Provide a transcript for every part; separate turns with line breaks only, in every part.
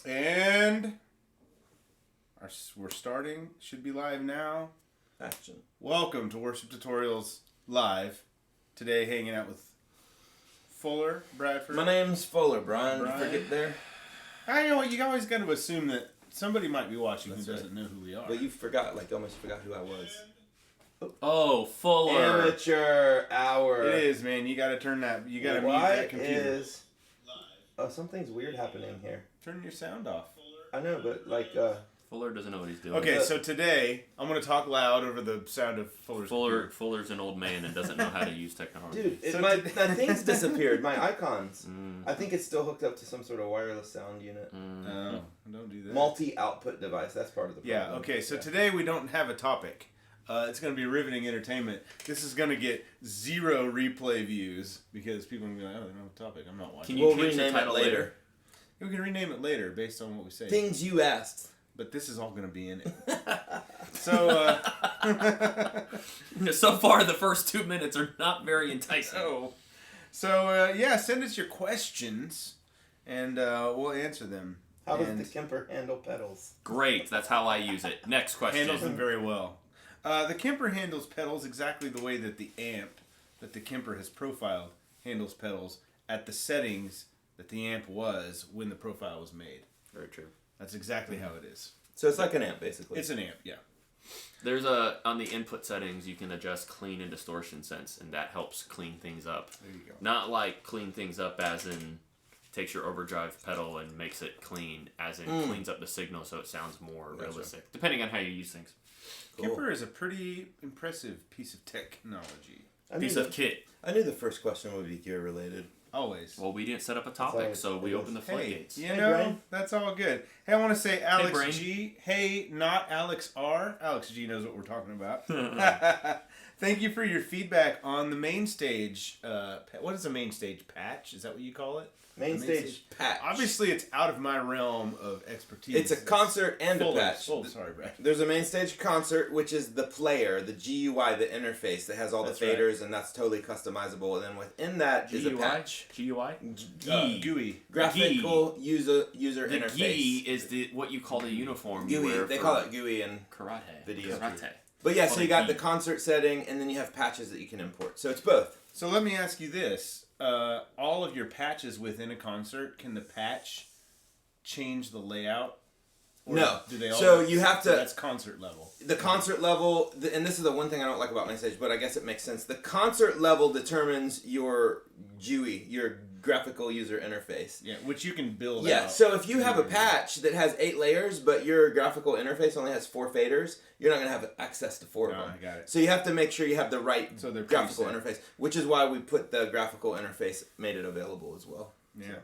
And we're starting. Should be live now.
Action.
Welcome to Worship Tutorials Live. Today hanging out with Fuller, Bradford.
My name's Fuller, Brian. Did you forget there?
I know, you always got to assume that somebody might be watching
That's
who
right.
doesn't know who we are.
But you forgot, almost forgot who I was.
Oh, Fuller.
Amateur hour.
It is, man. You got to turn that. You got to mute
Why
that computer.
is... Oh, something's weird happening here.
Turn your sound off.
I know, but
Fuller doesn't know what he's doing.
Okay, so today I'm going to talk loud over the sound of Fuller's computer.
Fuller's an old man and doesn't know how to use technology.
Dude, my thing's disappeared. My icons. I think it's still hooked up to some sort of wireless sound unit.
Oh, don't do that.
Multi-output device. That's part of the problem.
Yeah, okay, so today we don't have a topic. It's going to be riveting entertainment. This is going to get 0 replay views because people are going to be like, oh, they don't have a topic. I'm not watching.
Can you
We'll
change the
rename it
title
later.
We can rename it later based on what we say.
Things you asked.
But this is all going to be in it. So,
So far, the first 2 minutes are not very enticing.
So, yeah, send us your questions, and we'll answer them.
How does the Kemper handle pedals?
Great, that's how I use it. Next question.
Handles them very well. The Kemper handles pedals exactly the way that the amp that the Kemper has profiled handles pedals at the settings that the amp was when the profile was made.
Very true.
That's exactly how it is.
So it's like an amp, basically.
It's an amp, yeah.
There's on the input settings, you can adjust clean and distortion sense, and that helps clean things up.
There you go.
Not like clean things up as in takes your overdrive pedal and makes it clean, as in cleans up the signal so it sounds more realistic, depending on how you use things.
Cool.
Kemper is a pretty impressive piece of technology.
Piece of kit.
I knew the first question would be gear related.
Always.
Well, we didn't set up a topic, so we opened the floodgates.
You know,
Brain.
that's all good. Hey, I want to say Alex
Brain.
G. Hey, not Alex R. Alex G knows what we're talking about. Thank you for your feedback on the main stage. What is a main stage patch? Is that what you call it?
Main stage patch.
Obviously, it's out of my realm of expertise.
It's a concert and a patch.
Sorry, Brad.
There's a main stage concert, which is the player, the GUI, the interface that has all the faders, and that's totally customizable. And then within that is a patch.
GUI?
GUI.
Graphical user
The
interface.
GUI is what you call the uniform you
GUI.
wear
They
for
call it GUI in
karate.
video.
Karate.
But yeah, so you got
GUI.
the concert setting, and then you have patches that you can import. So it's both.
So let me ask you this. All of your patches within a concert, can the patch change the layout? Or
No.
Do they all?
So you have to...
That's concert level.
The concert level, and this is the one thing I don't like about main stage, but I guess it makes sense. The concert level determines your GUI, your graphical user interface.
Yeah, which you can build out.
Yeah, so if you have a patch that has 8 layers, but your graphical interface only has 4 faders, you're not going to have access to 4 of them.
I got it.
So you have to make sure you have the right
So they're
graphical
preset.
interface, which is why we put the graphical interface, made it available as well.
Yeah.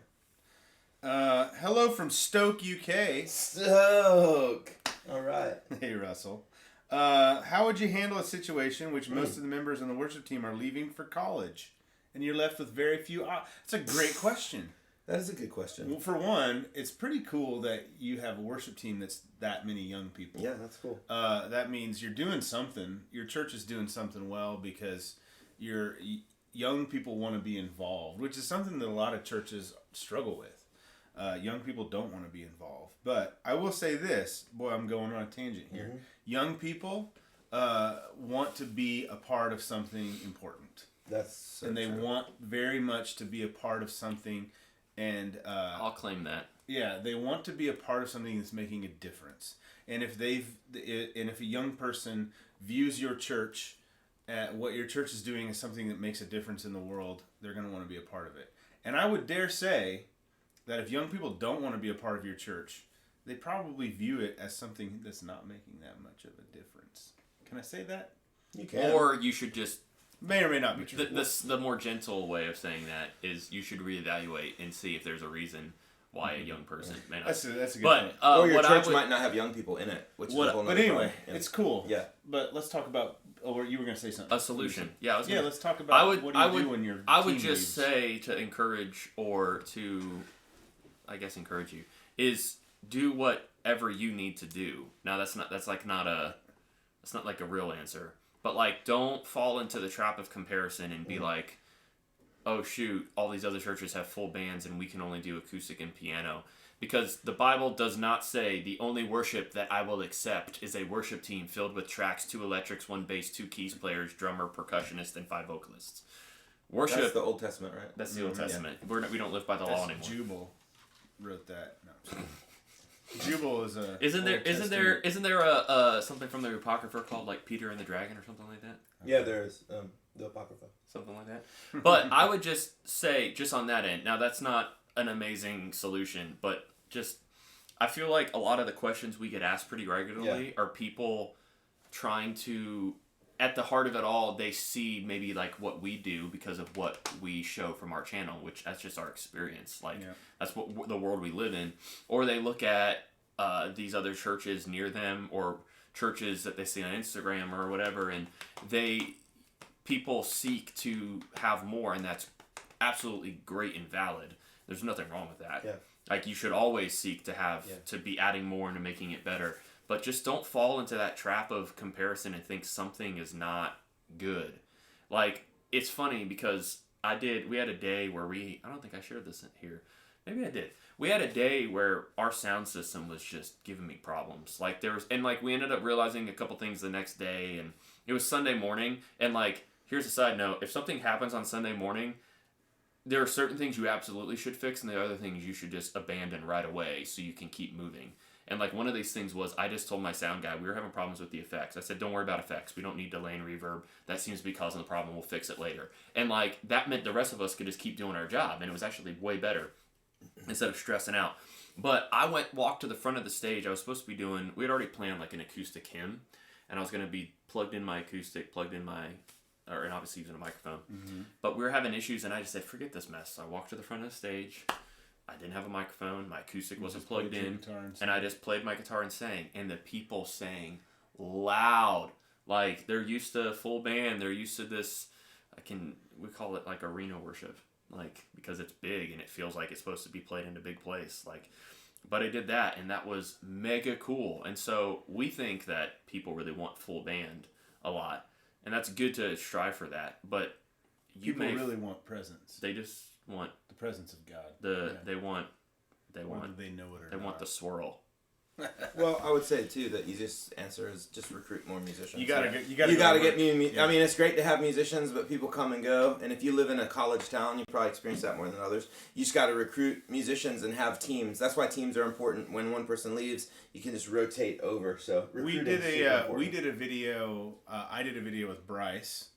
Hello from Stoke, UK.
Stoke! Alright.
Hey, Russell. How would you handle a situation which most of the members on the worship team are leaving for college, and you're left with very few... It's a great question.
That is a good question.
Well, for one, it's pretty cool that you have a worship team that's that many young people.
Yeah, that's cool.
That means you're doing something. Your church is doing something well because your young people want to be involved, which is something that a lot of churches struggle with. Young people don't want to be involved. But I will say this. Boy, I'm going on a tangent here.
Mm-hmm.
Young people want to be a part of something important.
That's so
and they
true.
want very much to be a part of something. And
I'll claim that.
yeah, they want to be a part of something that's making a difference. And if if a young person views your church, what your church is doing as something that makes a difference in the world, they're going to want to be a part of it. And I would dare say that if young people don't want to be a part of your church, they probably view it as something that's not making that much of a difference. Can I say that?
You can.
Or you should just...
May or may not be true.
The more gentle way of saying that is you should reevaluate and see if there's a reason why a young person may not.
That's a good
but,
point.
Or your
what
church
I would,
might not have young people in it, which is a whole
But
nother
anyway,
problem. Yeah.
it's cool.
Yeah.
But let's talk about... Oh, you were going to say something.
a solution. Yeah,
Let's talk about what do you do when your
I would
team
just
leaves?
say to encourage or to, I guess, encourage you is do whatever you need to do. Now that's not like a real answer, but like don't fall into the trap of comparison and be like, oh shoot, all these other churches have full bands and we can only do acoustic and piano. Because the Bible does not say the only worship that I will accept is a worship team filled with tracks, 2 electrics, 1 bass, 2 keys players, drummer, percussionist, and 5 vocalists. Worship.
That's the Old Testament, right?
That's the Old Testament. Yeah. We don't live by the law anymore.
Jubal wrote that. No, Jubal is a.
Isn't there a something from the Apocrypha called like Peter and the Dragon or something like that?
Yeah, there's the Apocrypha.
Something like that. But I would just say, just on that end, now that's not an amazing solution, but just I feel like a lot of the questions we get asked pretty regularly are people trying to, at the heart of it all, they see maybe like what we do because of what we show from our channel, which that's just our experience. Like that's what the world we live in. Or they look at these other churches near them or churches that they see on Instagram or whatever, and people seek to have more, and that's absolutely great and valid. There's nothing wrong with that.
Yeah.
Like you should always seek to have to be adding more and making it better. But just don't fall into that trap of comparison and think something is not good. Like, it's funny because we had a day where I don't think I shared this here. Maybe I did. We had a day where our sound system was just giving me problems. Like, we ended up realizing a couple things the next day, and it was Sunday morning. And, like, here's a side note. If something happens on Sunday morning, there are certain things you absolutely should fix, and there are other things you should just abandon right away so you can keep moving. And like one of these things was, I just told my sound guy we were having problems with the effects. I said, don't worry about effects. We don't need delay and reverb. That seems to be causing the problem. We'll fix it later. And like that meant the rest of us could just keep doing our job, and it was actually way better instead of stressing out. But I walked to the front of the stage. I was supposed to be we had already planned like an acoustic hymn, and I was going to be plugged in my acoustic, and obviously using a microphone. Mm-hmm. But we were having issues, and I just said, forget this mess. So I walked to the front of the stage. I didn't have a microphone. My acoustic wasn't plugged in. And I just played my guitar and sang. And the people sang loud. Like, they're used to full band. They're used to this, we call it like arena worship. Like, because it's big and it feels like it's supposed to be played in a big place. Like, but I did that, and that was mega cool. And so we think that people really want full band a lot. And that's good to strive for that. But
people really want presence.
They just want
the presence of God.
They want
they know it or
they
not.
want the swirl.
Well, I would say too the easiest answer is just recruit more musicians.
You gotta
get I mean, it's great to have musicians, but people come and go. And if you live in a college town, you probably experience that more than others. You just got to recruit musicians and have teams. That's why teams are important. When one person leaves, you can just rotate over. So
we did a video. I did a video with Bryce.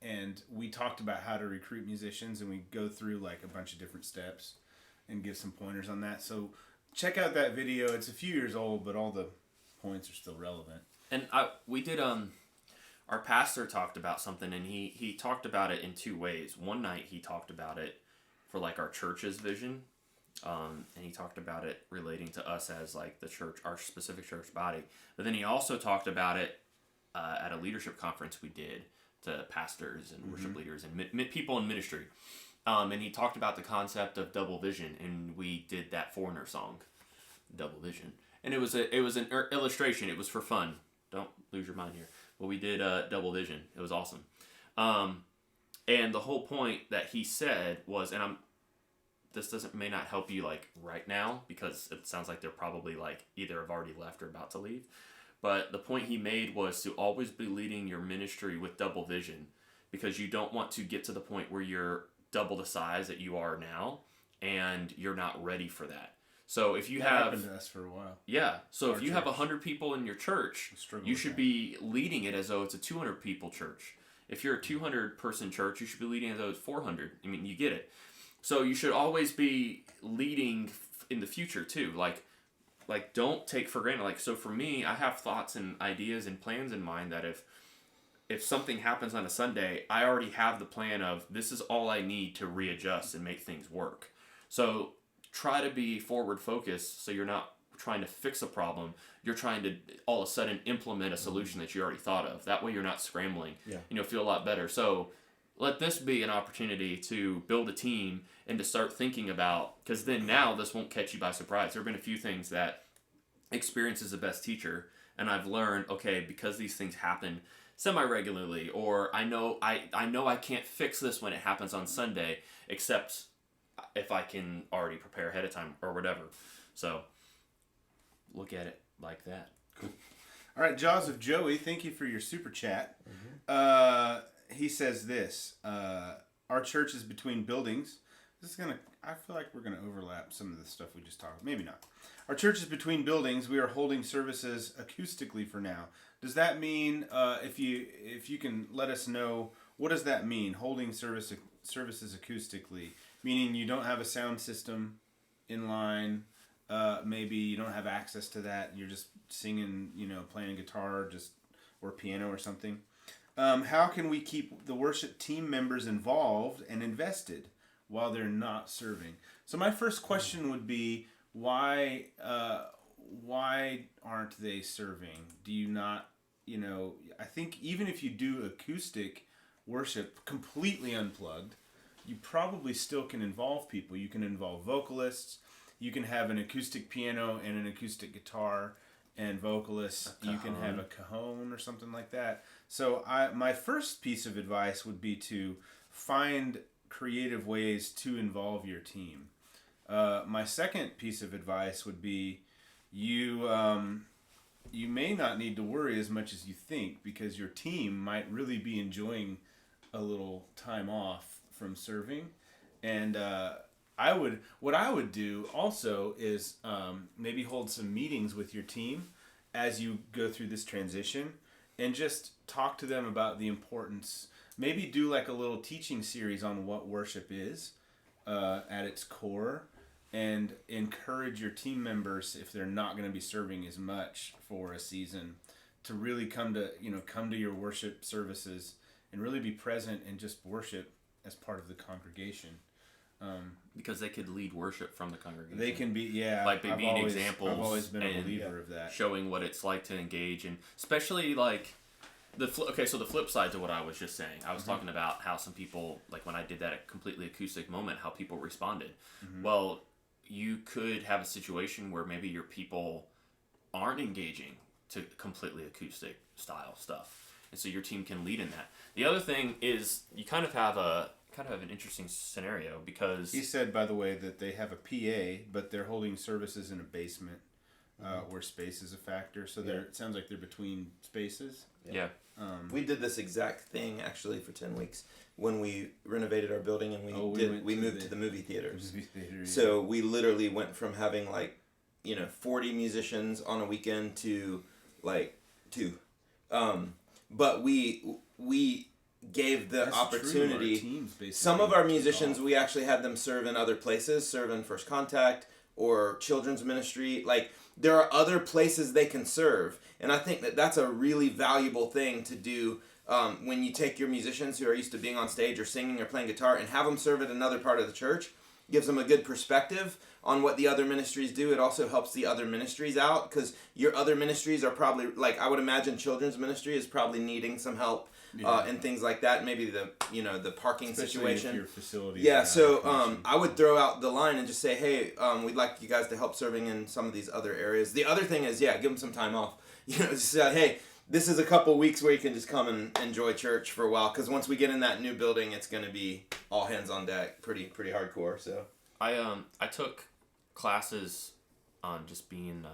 And we talked about how to recruit musicians, and we go through like a bunch of different steps and give some pointers on that. So check out that video. It's a few years old, but all the points are still relevant.
And we did our pastor talked about something, and he talked about it in 2 ways. One night he talked about it for like our church's vision, and he talked about it relating to us as like the church, our specific church body. But then he also talked about it at a leadership conference we did to pastors and worship leaders and people in ministry. And he talked about the concept of double vision, and we did that Foreigner song, Double Vision. And it was an illustration. It was for fun. Don't lose your mind here. But we did Double Vision. It was awesome. And the whole point that he said was, and this may not help you like right now, because it sounds like they're probably like either have already left or about to leave. But the point he made was to always be leading your ministry with double vision, because you don't want to get to the point where you're double the size that you are now and you're not ready for that. So if you have
happened to us for a while.
Yeah. So if you have 100 people in your church, you should be leading it as though it's a 200 people church. If you're a 200 person church, you should be leading as though it's 400. I mean, you get it. So you should always be leading in the future too. Like don't take for granted. Like, so for me, I have thoughts and ideas and plans in mind that if something happens on a Sunday, I already have the plan of this is all I need to readjust and make things work. So try to be forward focused, so you're not trying to fix a problem. You're trying to all of a sudden implement a solution that you already thought of. That way you're not scrambling. Yeah. And you'll feel a lot better. So let this be an opportunity to build a team and to start thinking about, because then now this won't catch you by surprise. There have been a few things that experience is the best teacher, and I've learned, okay, because these things happen, semi-regularly, or I know I can't fix this when it happens on Sunday, except if I can already prepare ahead of time or whatever. So look at it like that.
Cool. All right, Jaws of Joey, thank you for your super chat. He says this, our church is between buildings. I feel like we're gonna overlap some of the stuff we just talked about. Maybe not. Our church is between buildings. We are holding services acoustically for now. Does that mean, if you can let us know, what does that mean, holding services acoustically? Meaning you don't have a sound system in line, maybe you don't have access to that, you're just singing, playing guitar or piano or something. How can we keep the worship team members involved and invested while they're not serving? So my first question would be, why aren't they serving? Do you not, I think even if you do acoustic worship completely unplugged, you probably still can involve people. You can involve vocalists. You can have an acoustic piano and an acoustic guitar and vocalists. You can have a cajon or something like that. So my first piece of advice would be to find creative ways to involve your team. My second piece of advice would be you may not need to worry as much as you think, because your team might really be enjoying a little time off from serving. And what I would do also is maybe hold some meetings with your team as you go through this transition, and just talk to them about the importance. Maybe do like a little teaching series on what worship is at its core, and encourage your team members, if they're not going to be serving as much for a season, to really come to your worship services and really be present and just worship as part of the congregation.
Because they could lead worship from the congregation.
They can be,
like they being examples.
I've always been a believer of that.
Showing what it's like to engage, and especially like the flip side to what I was just saying. I was talking about how some people, like when I did that completely acoustic moment, how people responded. Well, you could have a situation where maybe your people aren't engaging to completely acoustic style stuff, and so your team can lead in that. The other thing is you kind of have an interesting scenario, because
he said, by the way, that they have a PA, but they're holding services in a basement where space is a factor. So it sounds like they're between spaces.
Yeah.
We did this exact thing actually for 10 weeks when we renovated our building, and we moved to the movie theaters. So we literally went from having 40 musicians on a weekend to 2. But we gave the opportunity. Some of our musicians, we actually had them serve in other places, serve in First Contact or children's ministry. There are other places they can serve, and I think that that's a really valuable thing to do when you take your musicians who are used to being on stage or singing or playing guitar and have them serve at another part of the church. Gives them a good perspective on what the other ministries do. It also helps the other ministries out, because your other ministries are probably, I would imagine children's ministry is probably needing some help and things like that. Maybe the parking situation.
If your facility.
Yeah, so I would throw out the line and just say, hey, we'd like you guys to help serving in some of these other areas. The other thing is, give them some time off. Just hey, this is a couple weeks where you can just come and enjoy church for a while, because once we get in that new building, it's going to be all hands on deck, pretty hardcore. So
I took classes on just being.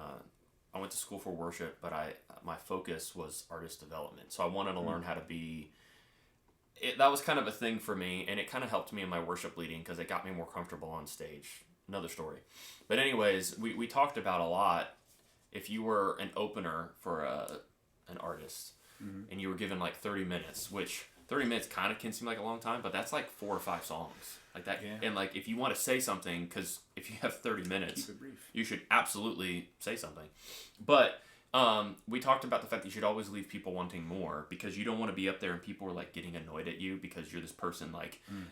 I went to school for worship, but my focus was artist development. So I wanted to learn how to be. That was kind of a thing for me, and it kind of helped me in my worship leading, because it got me more comfortable on stage. Another story, but anyways, we talked about a lot. If you were an opener for an artist, and you were given 30 minutes, which 30 minutes kind of can seem like a long time, but that's 4 or 5 songs like that. Yeah. And if you want to say something, because if you have 30 minutes,
keep it brief.
You should absolutely say something. But we talked about the fact that you should always leave people wanting more, because you don't want to be up there and people are getting annoyed at you because you're this person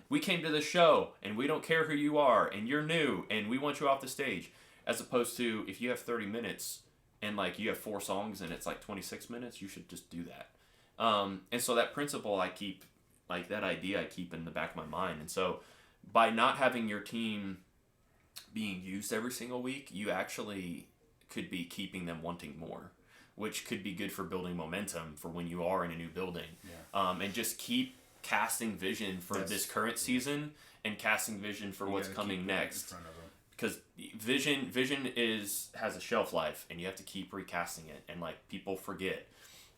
we came to this show and we don't care who you are and you're new and we want you off the stage. As opposed to, if you have 30 minutes and you have 4 songs and it's 26 minutes, you should just do that. And so that principle I keep, that idea I keep in the back of my mind. And so by not having your team being used every single week, you actually could be keeping them wanting more. which could be good for building momentum for when you are in a new building. And just keep casting vision for this current season and casting vision for what's coming next. Because vision has a shelf life, and you have to keep recasting it, and like people forget.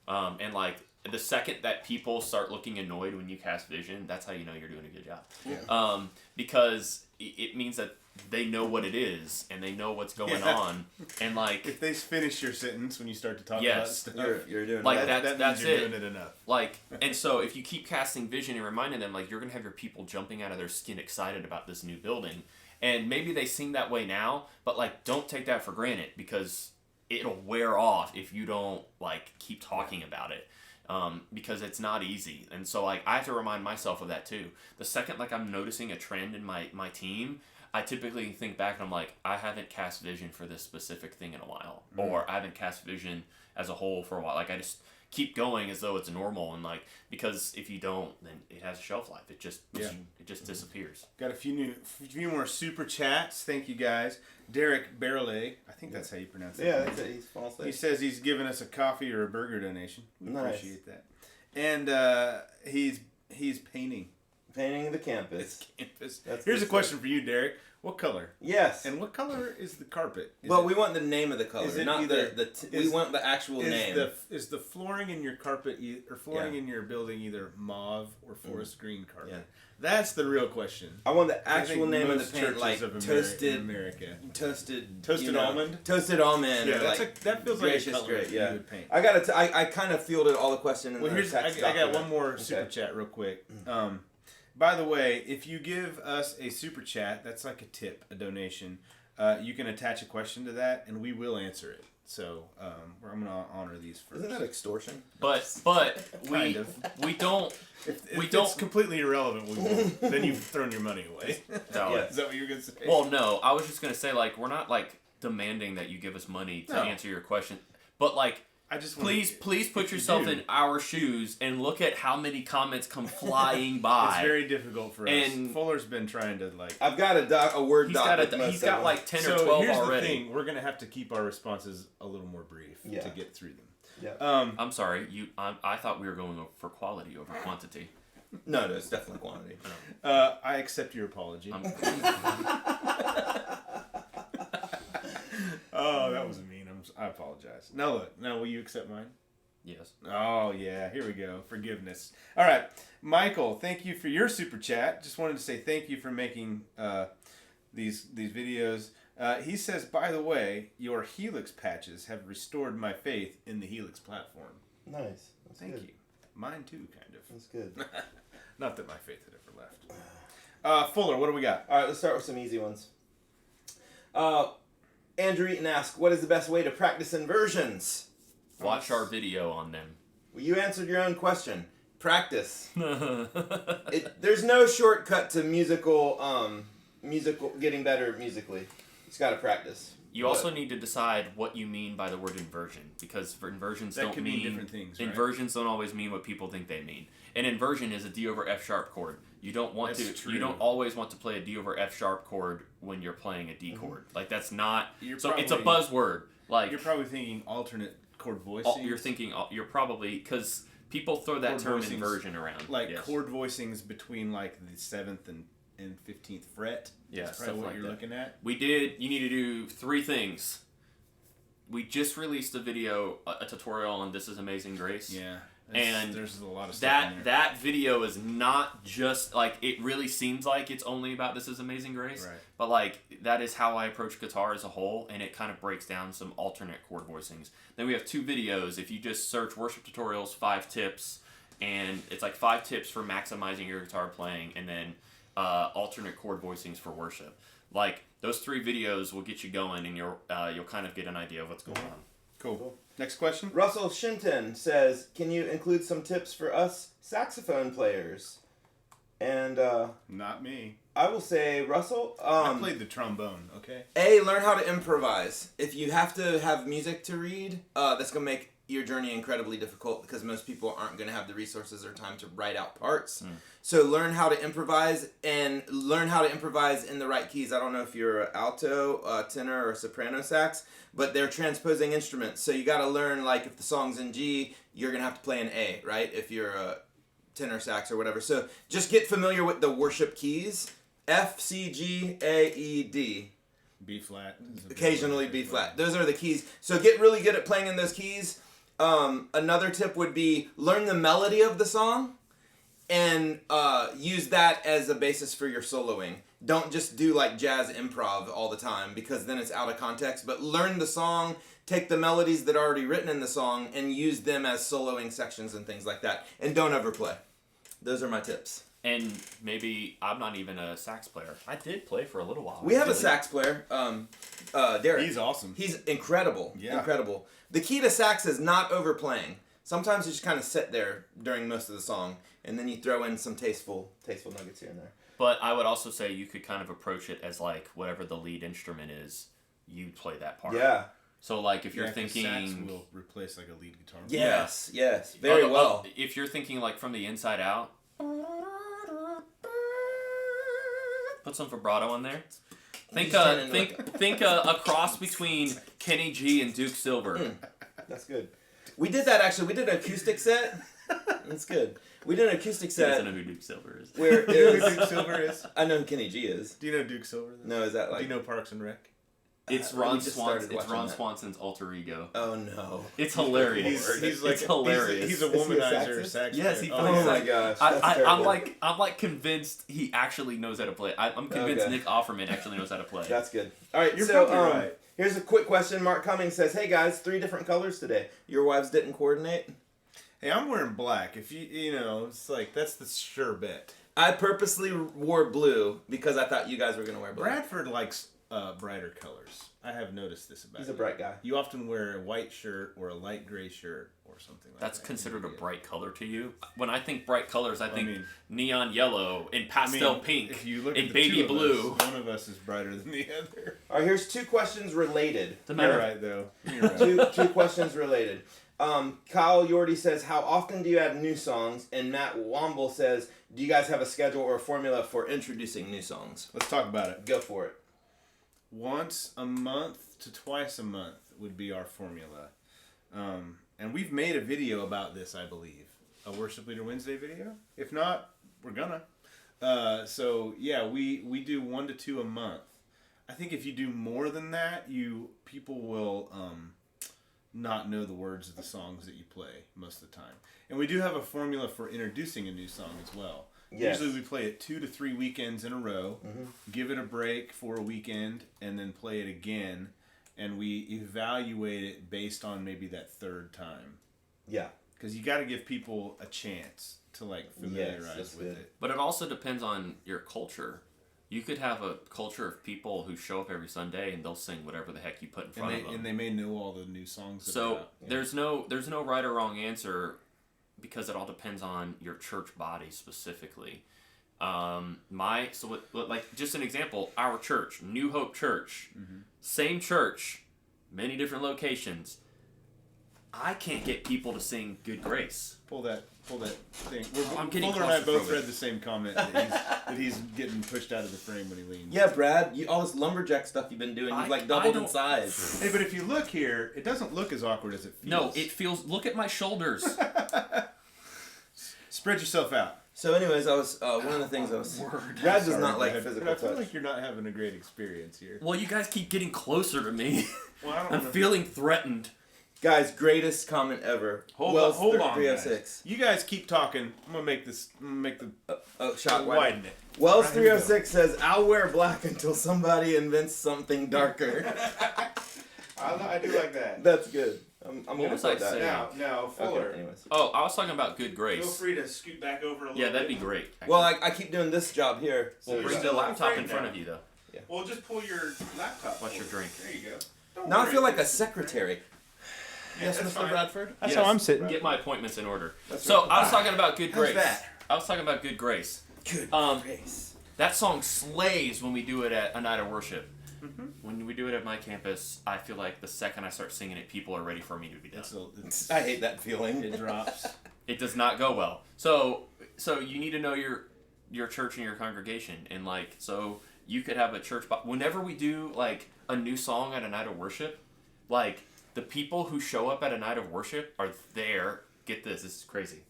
And like the second that people start looking annoyed when you cast vision, that's how you know you're doing a good job. Because it means that they know what it is and they know what's going on, and like
if they finish your sentence when you start to talk about stuff,
you're doing
like
that.
that's
you're
it.
doing it enough.
Like, and so if you keep casting vision and reminding them, like, you're gonna have your people jumping out of their skin excited about this new building, and maybe they seem that way now, but like, don't take that for granted, because it'll wear off if you don't like keep talking about it. Because it's not easy. And so like I have to remind myself of that too. The second like I'm noticing a trend in my team, I typically think back and I'm like, I haven't cast vision for this specific thing in a while. Or I haven't cast vision as a whole for a while. Like I just keep going as though it's normal, and like, because if you don't, then it has a shelf life. It just disappears.
Got a few more super chats. Thank you guys. Derek Barrelet, I think that's how you pronounce it.
Yeah, that's it. He's false.
He says he's given us a coffee or a burger donation. We appreciate that. And he's painting
the campus.
Here's a question for you, Derek. What color?
Yes.
And what color is the carpet?
We want the name of the color, not we want the actual name.
Is the flooring in your carpet or flooring in your building either mauve or forest green carpet? Yeah. That's the real question.
I want the actual name of the paint, like
toasted almond.
Toasted almond.
Yeah, that feels like a color
great.
you would paint.
I kind of fielded all the questions.
Well, I got one more super chat real quick. By the way, if you give us a super chat, that's like a tip, a donation. You can attach a question to that, and we will answer it. So I'm gonna honor these first.
Isn't that extortion?
But we don't.
If it's completely irrelevant, we won't. Then you've thrown your money away. Is that what you were gonna say?
Well, no. I was just gonna say, like, we're not like demanding that you give us money to answer your question, but like, please put yourself in our shoes and look at how many comments come flying by.
It's very difficult for us. And Fuller's been trying to like.
I've got a Word doc.
He's got like 10 or 12
here's
already.
The thing. We're gonna have to keep our responses a little more brief to get through them.
Yeah.
I'm sorry. I thought we were going for quality over quantity.
No, it's definitely quantity.
I accept your apology. Oh, that was mean. I apologize. Now look. Now will you accept mine?
Yes.
Oh yeah. Here we go. Forgiveness. All right, Michael. Thank you for your super chat. Just wanted to say thank you for making these videos. He says, by the way, your Helix patches have restored my faith in the Helix platform.
Nice.
Thank you. Mine too, kind of.
That's good.
Not that my faith had ever left. Fuller, what do we got?
All right, let's start with some easy ones. Andrew Eaton asks, what is the best way to practice inversions?
Watch our video on them.
Well, you answered your own question. Practice. There's no shortcut to musical getting better musically. You just got to practice.
You also need to decide what you mean by the word inversion, because inversions don't mean
different things. Right?
Inversions don't always mean what people think they mean. An inversion is a D over F sharp chord. You don't always want to play a D over F sharp chord when you're playing a D chord. Like that's not. It's a buzzword. Like
you're probably thinking alternate chord voicing.
You're probably, because people throw that term inversion around.
Like chord voicings between like the 7th and 15th fret.
Yeah,
that's probably what you're looking at.
You need to do 3 things. We just released a video, a tutorial on This Is Amazing Grace.
Yeah.
And
there's a lot of stuff in there.
That video is not just like, it really seems like it's only about This Is Amazing Grace,
right.
But like that is how I approach guitar as a whole, and it kind of breaks down some alternate chord voicings. Then we have 2 videos. If you just search worship tutorials 5 tips, and it's like 5 tips for maximizing your guitar playing, and then alternate chord voicings for worship. Like those 3 videos will get you going, and you'll kind of get an idea of what's going on.
Cool. Next question.
Russell Shinton says, can you include some tips for us saxophone players? And
not me.
I will say, Russell,
I played the trombone, okay?
Learn how to improvise. If you have to have music to read, that's going to make your journey incredibly difficult because most people aren't going to have the resources or time to write out parts. So learn how to improvise and learn how to improvise in the right keys. I don't know if you're an alto, tenor, or soprano sax, but they're transposing instruments. So you got to learn, like, if the song's in G, you're going to have to play an A, right? If you're a tenor sax or whatever. So just get familiar with the worship keys. F, C, G, A, E, D.
B flat.
Occasionally B flat. Those are the keys. So get really good at playing in those keys. Another tip would be learn the melody of the song and use that as a basis for your soloing. Don't just do like jazz improv all the time because then it's out of context, but learn the song, take the melodies that are already written in the song and use them as soloing sections and things like that. And don't overplay. Those are my tips.
And maybe I'm not even a sax player. I did play for a little while.
We have a sax player, Derek.
He's awesome.
He's incredible.
Yeah.
Incredible. The key to sax is not overplaying. Sometimes you just kind of sit there during most of the song, and then you throw in some tasteful nuggets here and there.
But I would also say you could kind of approach it as like whatever the lead instrument is, you play that part.
Yeah.
So like if you're thinking,
sax will replace like a lead guitar.
Yes. Very well.
If you're thinking like from the inside out, put some vibrato in there. Think a cross between Kenny G and Duke Silver.
That's good. We did that actually. We did an acoustic set. That's good. We did an acoustic set.
I don't know who Duke Silver is.
Where
Do you know who Duke Silver is?
I know who Kenny G is.
Do you know Duke Silver?
No, is that like?
Do you know Parks and Rec?
It's
we
Ron
just
Swanson.
started
It's
watching
Ron
that.
Swanson's alter ego.
Oh no.
It's hilarious.
He's like
it's hilarious.
He's a
Is he a
womanizer
saxist?
sax
Yes,
player.
he
Oh
plays
my
like-
gosh. That's
I'm
terrible.
like convinced he actually knows how to play. I'm convinced
Okay.
Nick Offerman actually knows how to play.
That's good. All right,
You're
so
probably right.
here's a quick question. Mark Cummings says, "Hey guys, 3 different colors today. Your wives didn't coordinate?"
Hey, I'm wearing black. If you know, it's like that's the sure bet.
I purposely wore blue because I thought you guys were gonna wear blue.
Bradford likes brighter colors. I have noticed this about
He's a
you.
bright guy.
You often wear a white shirt or a light gray shirt or something like
That's
that.
considered a bright color to you. When I think bright colors, I think
mean-
neon yellow and pastel pink
If you look
and
at the
baby
two of
blue.
us, one of us is brighter than the other.
All right, here's 2 questions related.
You're right, though. You're right.
Two questions related. Kyle Yordi says, "How often do you add new songs?" And Matt Womble says, "Do you guys have a schedule or a formula for introducing new songs?"
Let's talk about it.
Go for it.
Once a month to twice a month would be our formula. And we've made a video about this, I believe. A Worship Leader Wednesday video? If not, we're gonna. So, yeah, we do 1 to 2 a month. I think if you do more than that, people will not know the words of the songs that you play most of the time. And we do have a formula for introducing a new song as well.
Yes.
Usually we play it 2 to 3 weekends in a row, give it a break for a weekend, and then play it again. And we evaluate it based on maybe that 3rd time.
Yeah.
Because you got to give people a chance to like familiarize
that's
with
good.
it.
But it also depends on your culture. You could have a culture of people who show up every Sunday and they'll sing whatever the heck you put in front of them.
And they may know all the new songs that are
So
out.
there's no right or wrong answer because it all depends on your church body specifically. Like just an example, our church, New Hope Church, same church, many different locations. I can't get people to sing Good Grace.
Pull that thing.
I'm getting
Fuller and I both
claustrophobic.
read the same comment that he's getting pushed out of the frame when he leans.
Yeah, Brad, all this lumberjack stuff you've been doing, you've like doubled in size.
Hey, but if you look here, it doesn't look as awkward as it feels.
No, it feels. Look at my shoulders.
Spread yourself out.
So, anyways, I was one of the things I was. Brad does not like
Brad.
physical
I feel
touch.
like you're not having a great experience here.
Well, you guys keep getting closer to me.
Well, I don't
I'm
know.
feeling threatened.
Guys, greatest comment ever.
Hold on,
306.
guys. You guys keep talking. I'm gonna make the
Shot
widen it.
Wells
Right, here we go.
306 says, "I'll wear black until somebody invents something darker."
I do like that.
That's good. I'm gonna
was
put
I
that.
saying?
Now, Fuller.
Okay, anyways.
Oh, I was talking about Good Grace.
Feel free to scoot back over a little
Yeah, that'd
bit.
be great.
Well, I keep doing this job here.
Well,
you're
bring the
still
laptop
frame
in front
now.
of you, though.
Well, just pull your laptop.
What's your
forward.
drink?
There you go. Don't
Now I
worry.
feel like a secretary.
Yes,
Yes,
that's
Mr.
fine.
Bradford?
That's
Yes.
how I'm sitting.
Get my appointments in order.
That's
So
right.
I was talking about Good
How's
Grace.
that?
I was talking about Good Grace.
Good
Um,
grace.
That song slays when we do it at a night of worship. When we do it at my campus, I feel like the second I start singing it, people are ready for me to be done.
I hate that feeling.
It drops.
It does not go well. So you need to know your church and your congregation, and like, so you could have a church. Whenever we do like a new song at a night of worship, like the people who show up at a night of worship are there. Get this is crazy.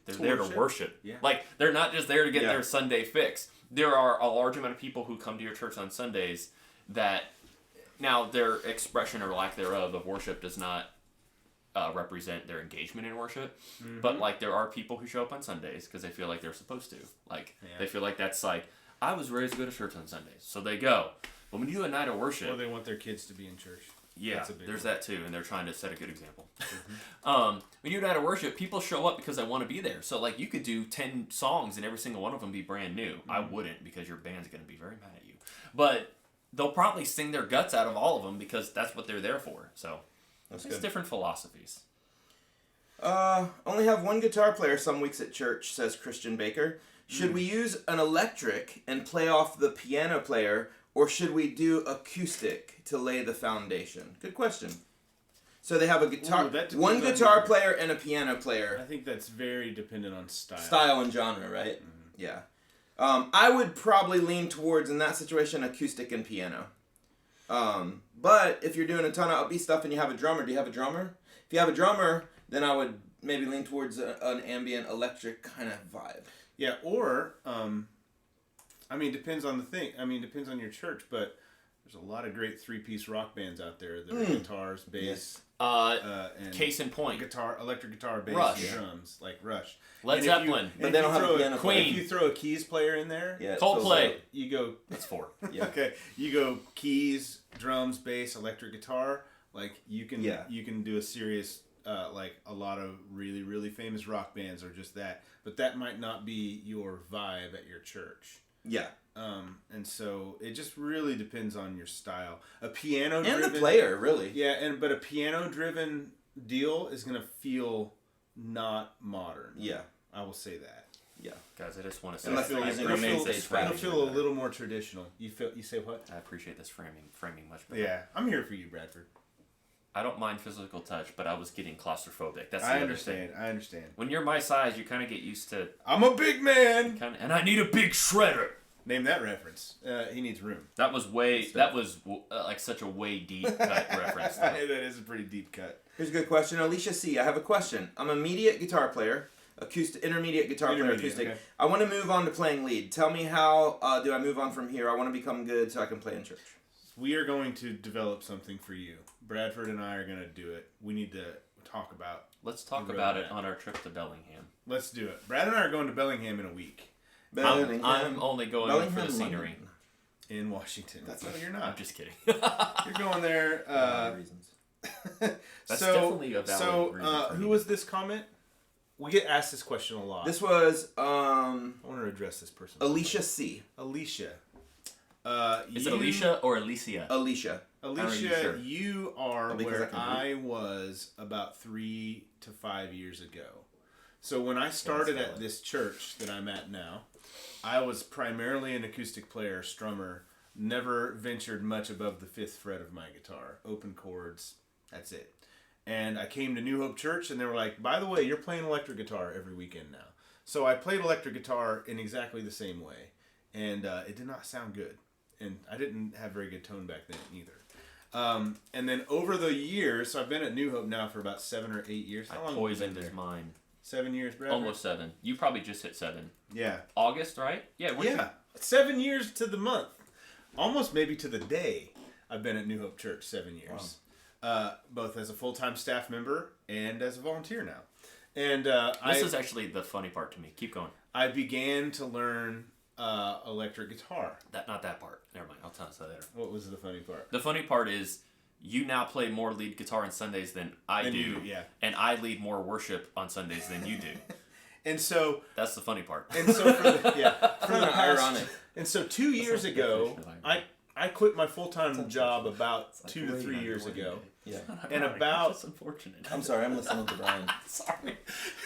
They're there to worship.
Yeah.
Like they're not just there to get their Sunday fix. There are a large amount of people who come to your church on Sundays that now their expression or lack thereof of worship does not represent their engagement in worship, but like there are people who show up on Sundays because they feel like they're supposed to. Like they feel like that's like, I was raised to go to church on Sundays, so they go. But when you do a night of worship,
or they want their kids to be in church.
Yeah, there's that too, and they're trying to set a good example. When you do a night of worship, people show up because they want to be there. So like you could do 10 songs and every single one of them be brand new. I wouldn't, because your band's going to be very mad at you. But they'll probably sing their guts out of all of them because that's what they're there for. So it's different philosophies.
Only have one guitar player some weeks at church, says Christian Baker. Should we use an electric and play off the piano player, or should we do acoustic to lay the foundation? Good question. So they have a guitar, one guitar player and a piano player.
I think that's very dependent on style.
Style and genre, right? Yeah. I would probably lean towards, in that situation, acoustic and piano. But if you're doing a ton of upbeat stuff and you have a drummer, do you have a drummer? If you have a drummer, then I would maybe lean towards an ambient electric kind of vibe.
Yeah, or, I mean, depends on the thing. I mean, depends on your church, but there's a lot of great 3-piece rock bands out there that are guitars, bass, and
case in point,
electric guitar, bass,
Rush.
and drums, like Rush.
Led Zeppelin.
But they don't have a piano
Queen.
If you throw a keys player in there,
Coldplay.
You go.
That's 4.
Yeah.
Okay, you go keys, drums, bass, electric guitar. Like you can do a serious like a lot of really, really famous rock bands are just that. But that might not be your vibe at your church.
Yeah.
And so it just really depends on your style. A piano
and the player, really.
Yeah, but a piano driven deal is gonna feel not modern.
Yeah.
I will say that.
Yeah.
Guys, I just want to say
it'll feel a little more traditional. You say what?
I appreciate this framing much better.
Yeah, I'm here for you, Bradford.
I don't mind physical touch, but I was getting claustrophobic. That's the
I
other
understand.
thing.
I understand.
When you're my size, you kind of get used to.
I'm a big man,
and I need a big shredder.
Name that reference. He needs room.
That was like such a way deep cut reference.
That is a pretty deep cut.
Here's a good question. Alicia C. I have a question. I'm an immediate guitar player, intermediate guitar player, acoustic. Okay. I want to move on to playing lead. Tell me how do I move on from here? I want to become good so I can play in church.
We are going to develop something for you. Bradford and I are going to do it. We need to talk about.
Let's talk about it on our trip to Bellingham.
Let's do it. Brad and I are going to Bellingham in a week.
I'm only going for the scenery.
In Washington.
No,
you're not.
I'm just kidding.
You're going there.
Reasons.
That's definitely a valid reason.
Who was this comment? We get asked this question a lot.
This was
I want to address this person.
Alicia C.
Alicia.
Is it Alicia or Alicia?
Alicia.
Alicia, you are where I was about 3 to 5 years ago. So when I started at this church that I'm at now, I was primarily an acoustic player, strummer, never ventured much above the 5th fret of my guitar. Open chords, that's it. And I came to New Hope Church and they were like, by the way, you're playing electric guitar every weekend now. So I played electric guitar in exactly the same way. And it did not sound good. And I didn't have very good tone back then either. And then over the years, so I've been at New Hope now for about 7 or 8 years. How long have you
poisoned
been
his
there?
mind.
7 years, Brad?
Almost 7. You probably just hit 7.
Yeah.
August, right? Yeah.
Yeah. 7 years to the month. Almost maybe to the day I've been at New Hope Church 7 years. Wow. Both as a full-time staff member and as a volunteer now. And
this is actually the funny part to me. Keep going.
I began to learn electric guitar.
Not that part. Never mind. I'll tell you later.
What was the funny part?
The funny part is you now play more lead guitar on Sundays than I do.
Yeah.
And I lead more worship on Sundays than you do.
And so
that's the funny part.
And so for the past,
ironic.
And so 2 years ago, I quit my full-time job about 2 to 3 years ago.
Yeah.
And about
that's unfortunate.
I'm sorry, I'm listening to Brian.
Sorry.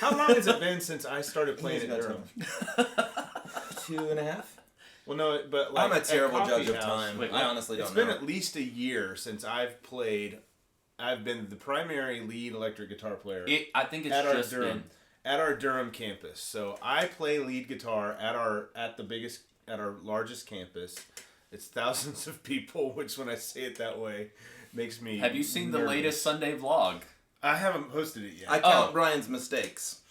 How long has it been since I started playing at Durham?
2.5.
Well, no, but like
I'm a terrible
at
judge of
Coffee
time.
House,
I honestly don't know.
It's been at least a year since I've played. I've been the primary lead electric guitar player.
I think it's just been
at our Durham campus. So I play lead guitar at our largest campus. It's thousands of people, which when I say it that way makes me
Have you seen
nervous.
the latest Sunday vlog?
I haven't posted it yet.
I count Brian's mistakes.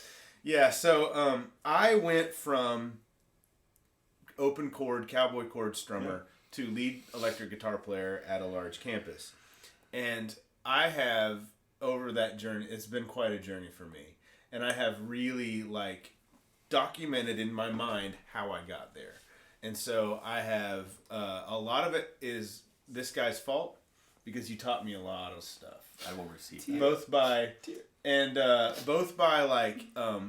Yeah, so I went from open chord, cowboy chord strummer to lead electric guitar player at a large campus. And I have, over that journey, it's been quite a journey for me. And I have really, like, documented in my mind how I got there. And so I have, a lot of it is this guy's fault because you taught me a lot of stuff.
I will receive that.
Both by like,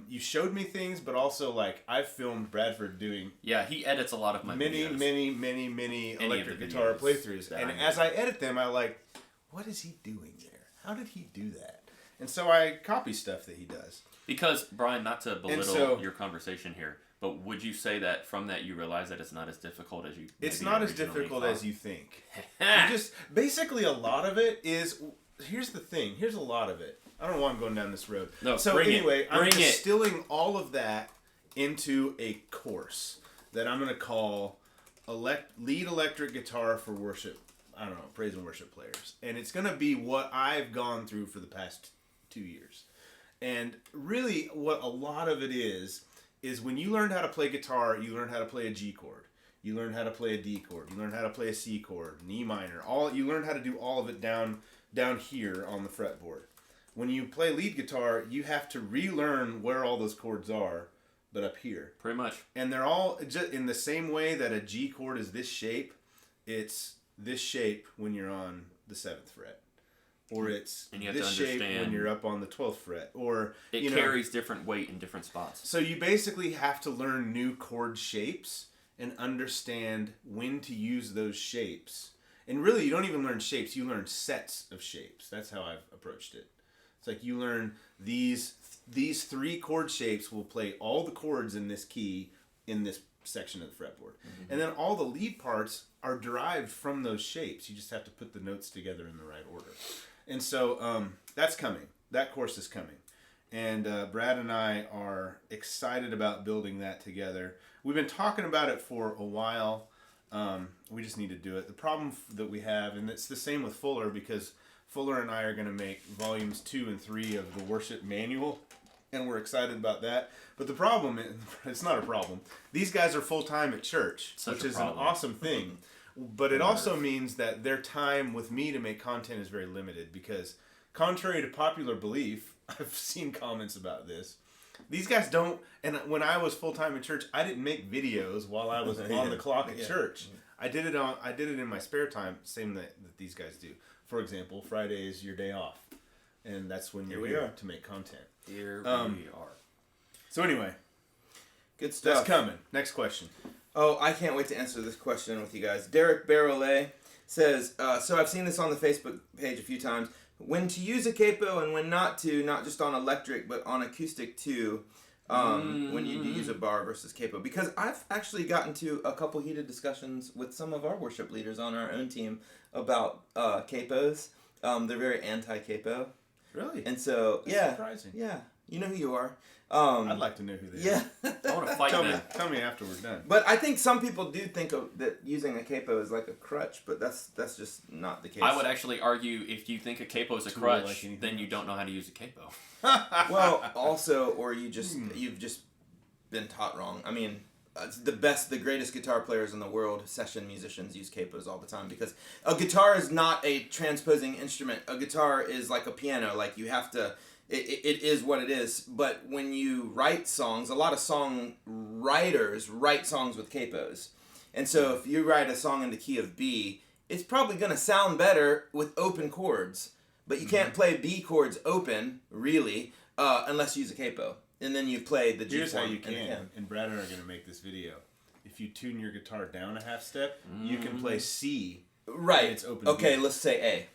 you showed me things, but also like I filmed Bradford doing
Yeah, he edits a lot of my videos.
many
Any
electric
of the
guitar
videos
playthroughs.
that
And
I
as I edit them, I like, what is he doing there? How did he do that? And so I copy stuff that he does.
Because, Brian, not to belittle
so-
your conversation here, but would you say that from that you realize that it's not as difficult as you
It's
maybe
not as
originally
difficult
thought?
as you think. You just basically a lot of it is. Here's the thing. Here's a lot of it. I don't know why I'm going down this road.
No,
so
bring
anyway,
it.
I'm
Bring it.
distilling all of that into a course that I'm going to call lead electric guitar for worship. I don't know, praise and worship players, and it's going to be what I've gone through for the past 2 years. And really, what a lot of it is when you learn how to play guitar, you learn how to play a G chord. You learn how to play a D chord. You learn how to play a C chord, an E minor. You learn how to do all of it down here on the fretboard. When you play lead guitar, you have to relearn where all those chords are, but up here.
Pretty much.
And they're all just in the same way that a G chord is this shape. It's this shape when you're on the 7th fret. Or it's this shape when you're up on the 12th fret. Or
it carries different weight in different spots.
So you basically have to learn new chord shapes and understand when to use those shapes. And really, you don't even learn shapes. You learn sets of shapes. That's how I've approached it. It's like you learn these 3 chord shapes will play all the chords in this key in this section of the fretboard. Mm-hmm. And then all the lead parts are derived from those shapes. You just have to put the notes together in the right order. And so that's coming. That course is coming. And Brad and I are excited about building that together. We've been talking about it for a while. We just need to do it. The problem that we have, and it's the same with Fuller, because Fuller and I are going to make volumes 2 and 3 of the worship manual, and we're excited about that. But the problem is, it's not a problem. These guys are full-time at church, which is an awesome thing. But it also means that their time with me to make content is very limited, because contrary to popular belief, I've seen comments about this. These guys don't, and when I was full-time in church, I didn't make videos while I was on the clock at church. I did it in my spare time, same that these guys do. For example, Friday is your day off, and that's when you're here to make content.
Here we are.
So anyway,
good stuff.
That's coming. Next question.
Oh, I can't wait to answer this question with you guys. Derek Barrelet says, so I've seen this on the Facebook page a few times. When to use a capo and when not to, not just on electric, but on acoustic too, when you do use a bar versus capo. Because I've actually gotten to a couple heated discussions with some of our worship leaders on our own team about capos. They're very anti-capo.
Really?
And so,
That's surprising.
Yeah, you know who you are.
I'd like to know who they are.
I want to fight them.
Tell me after we're done.
But I think some people do think that using a capo is like a crutch, but that's just not the case.
I would actually argue if you think a capo is a crutch, then you don't know how to use a capo.
Well, also, or you've just been taught wrong. I mean, the greatest guitar players in the world, session musicians, use capos all the time, because a guitar is not a transposing instrument. A guitar is like a piano. Like you have to. It is what it is. But when you write songs, a lot of song writers write songs with capos. And so if you write a song in the key of B, it's probably going to sound better with open chords. But you can't play B chords open, really, unless you use a capo. And then you play the G
Here's how
form
you can. And Brad and I are going to make this video. If you tune your guitar down a half step, you can play C.
Right.
It's open.
Okay,
B.
let's say A.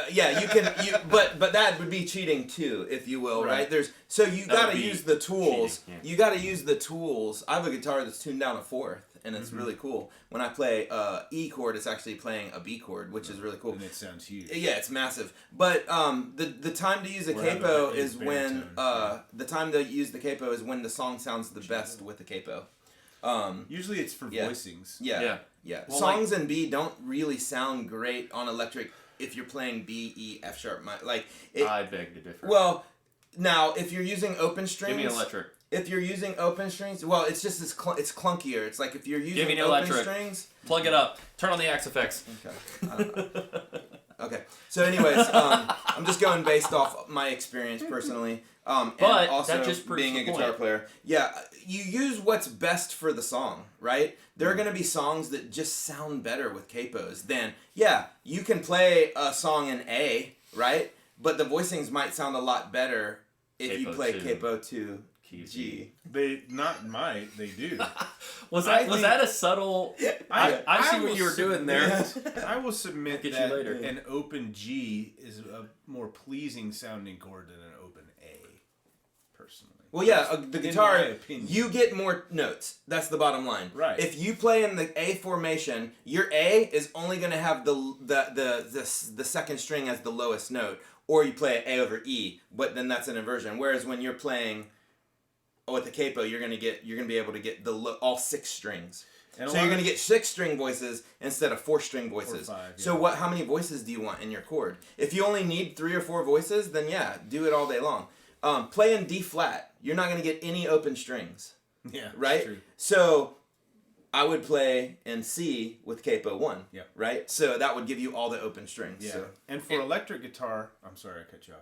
Yeah, you can. But that would be cheating too, if you will, right? So you got to use the tools.
Cheating, yeah.
You got to use the tools. I have a guitar that's tuned down a fourth, and it's really cool. When I play E chord, it's actually playing a B chord, which is really cool.
And it sounds huge.
Yeah, it's massive. But the time to use a capo is when the song sounds the best with the capo.
Usually it's for voicings.
Yeah. Well, songs in B don't really sound great on electric if you're playing B, E, F sharp.
I beg to differ.
Well, now if you're using open strings,
give me electric.
If you're using open strings, well, it's just it's clunkier. It's like if you're using open
electric.
strings,
plug it up, turn on the Axe effects.
Okay. I don't know. Okay. So, anyways, I'm just going based off my experience personally.
But
and also
that just proves
being a
the
guitar
point.
player. Yeah, you use what's best for the song, right? There are going to be songs that just sound better with capos than, you can play a song in A, right? But the voicings might sound a lot better if you play capo to G.
They do.
Was that a subtle? I see what you were doing there.
I will submit
Get
that
you later.
an open G is a more pleasing sounding chord than an open A, personally.
Well, yeah, the guitar,
in my opinion.
you get more notes. That's the bottom line.
Right.
If you play in the A formation, your A is only going to have the second string as the lowest note, or you play A over E, but then that's an inversion. Whereas when you're playing with the capo, you're gonna be able to get all 6 strings. So you're gonna get 6 string voices instead of 4 string voices.
Or 5, yeah.
So how many voices do you want in your chord? If you only need 3 or 4 voices, then do it all day long. Play in D flat. You're not gonna get any open strings.
Yeah.
Right.
True.
So I would play in C with capo 1.
Yeah.
Right. So that would give you all the open strings.
Yeah.
So.
And for electric guitar, I'm sorry I cut you off.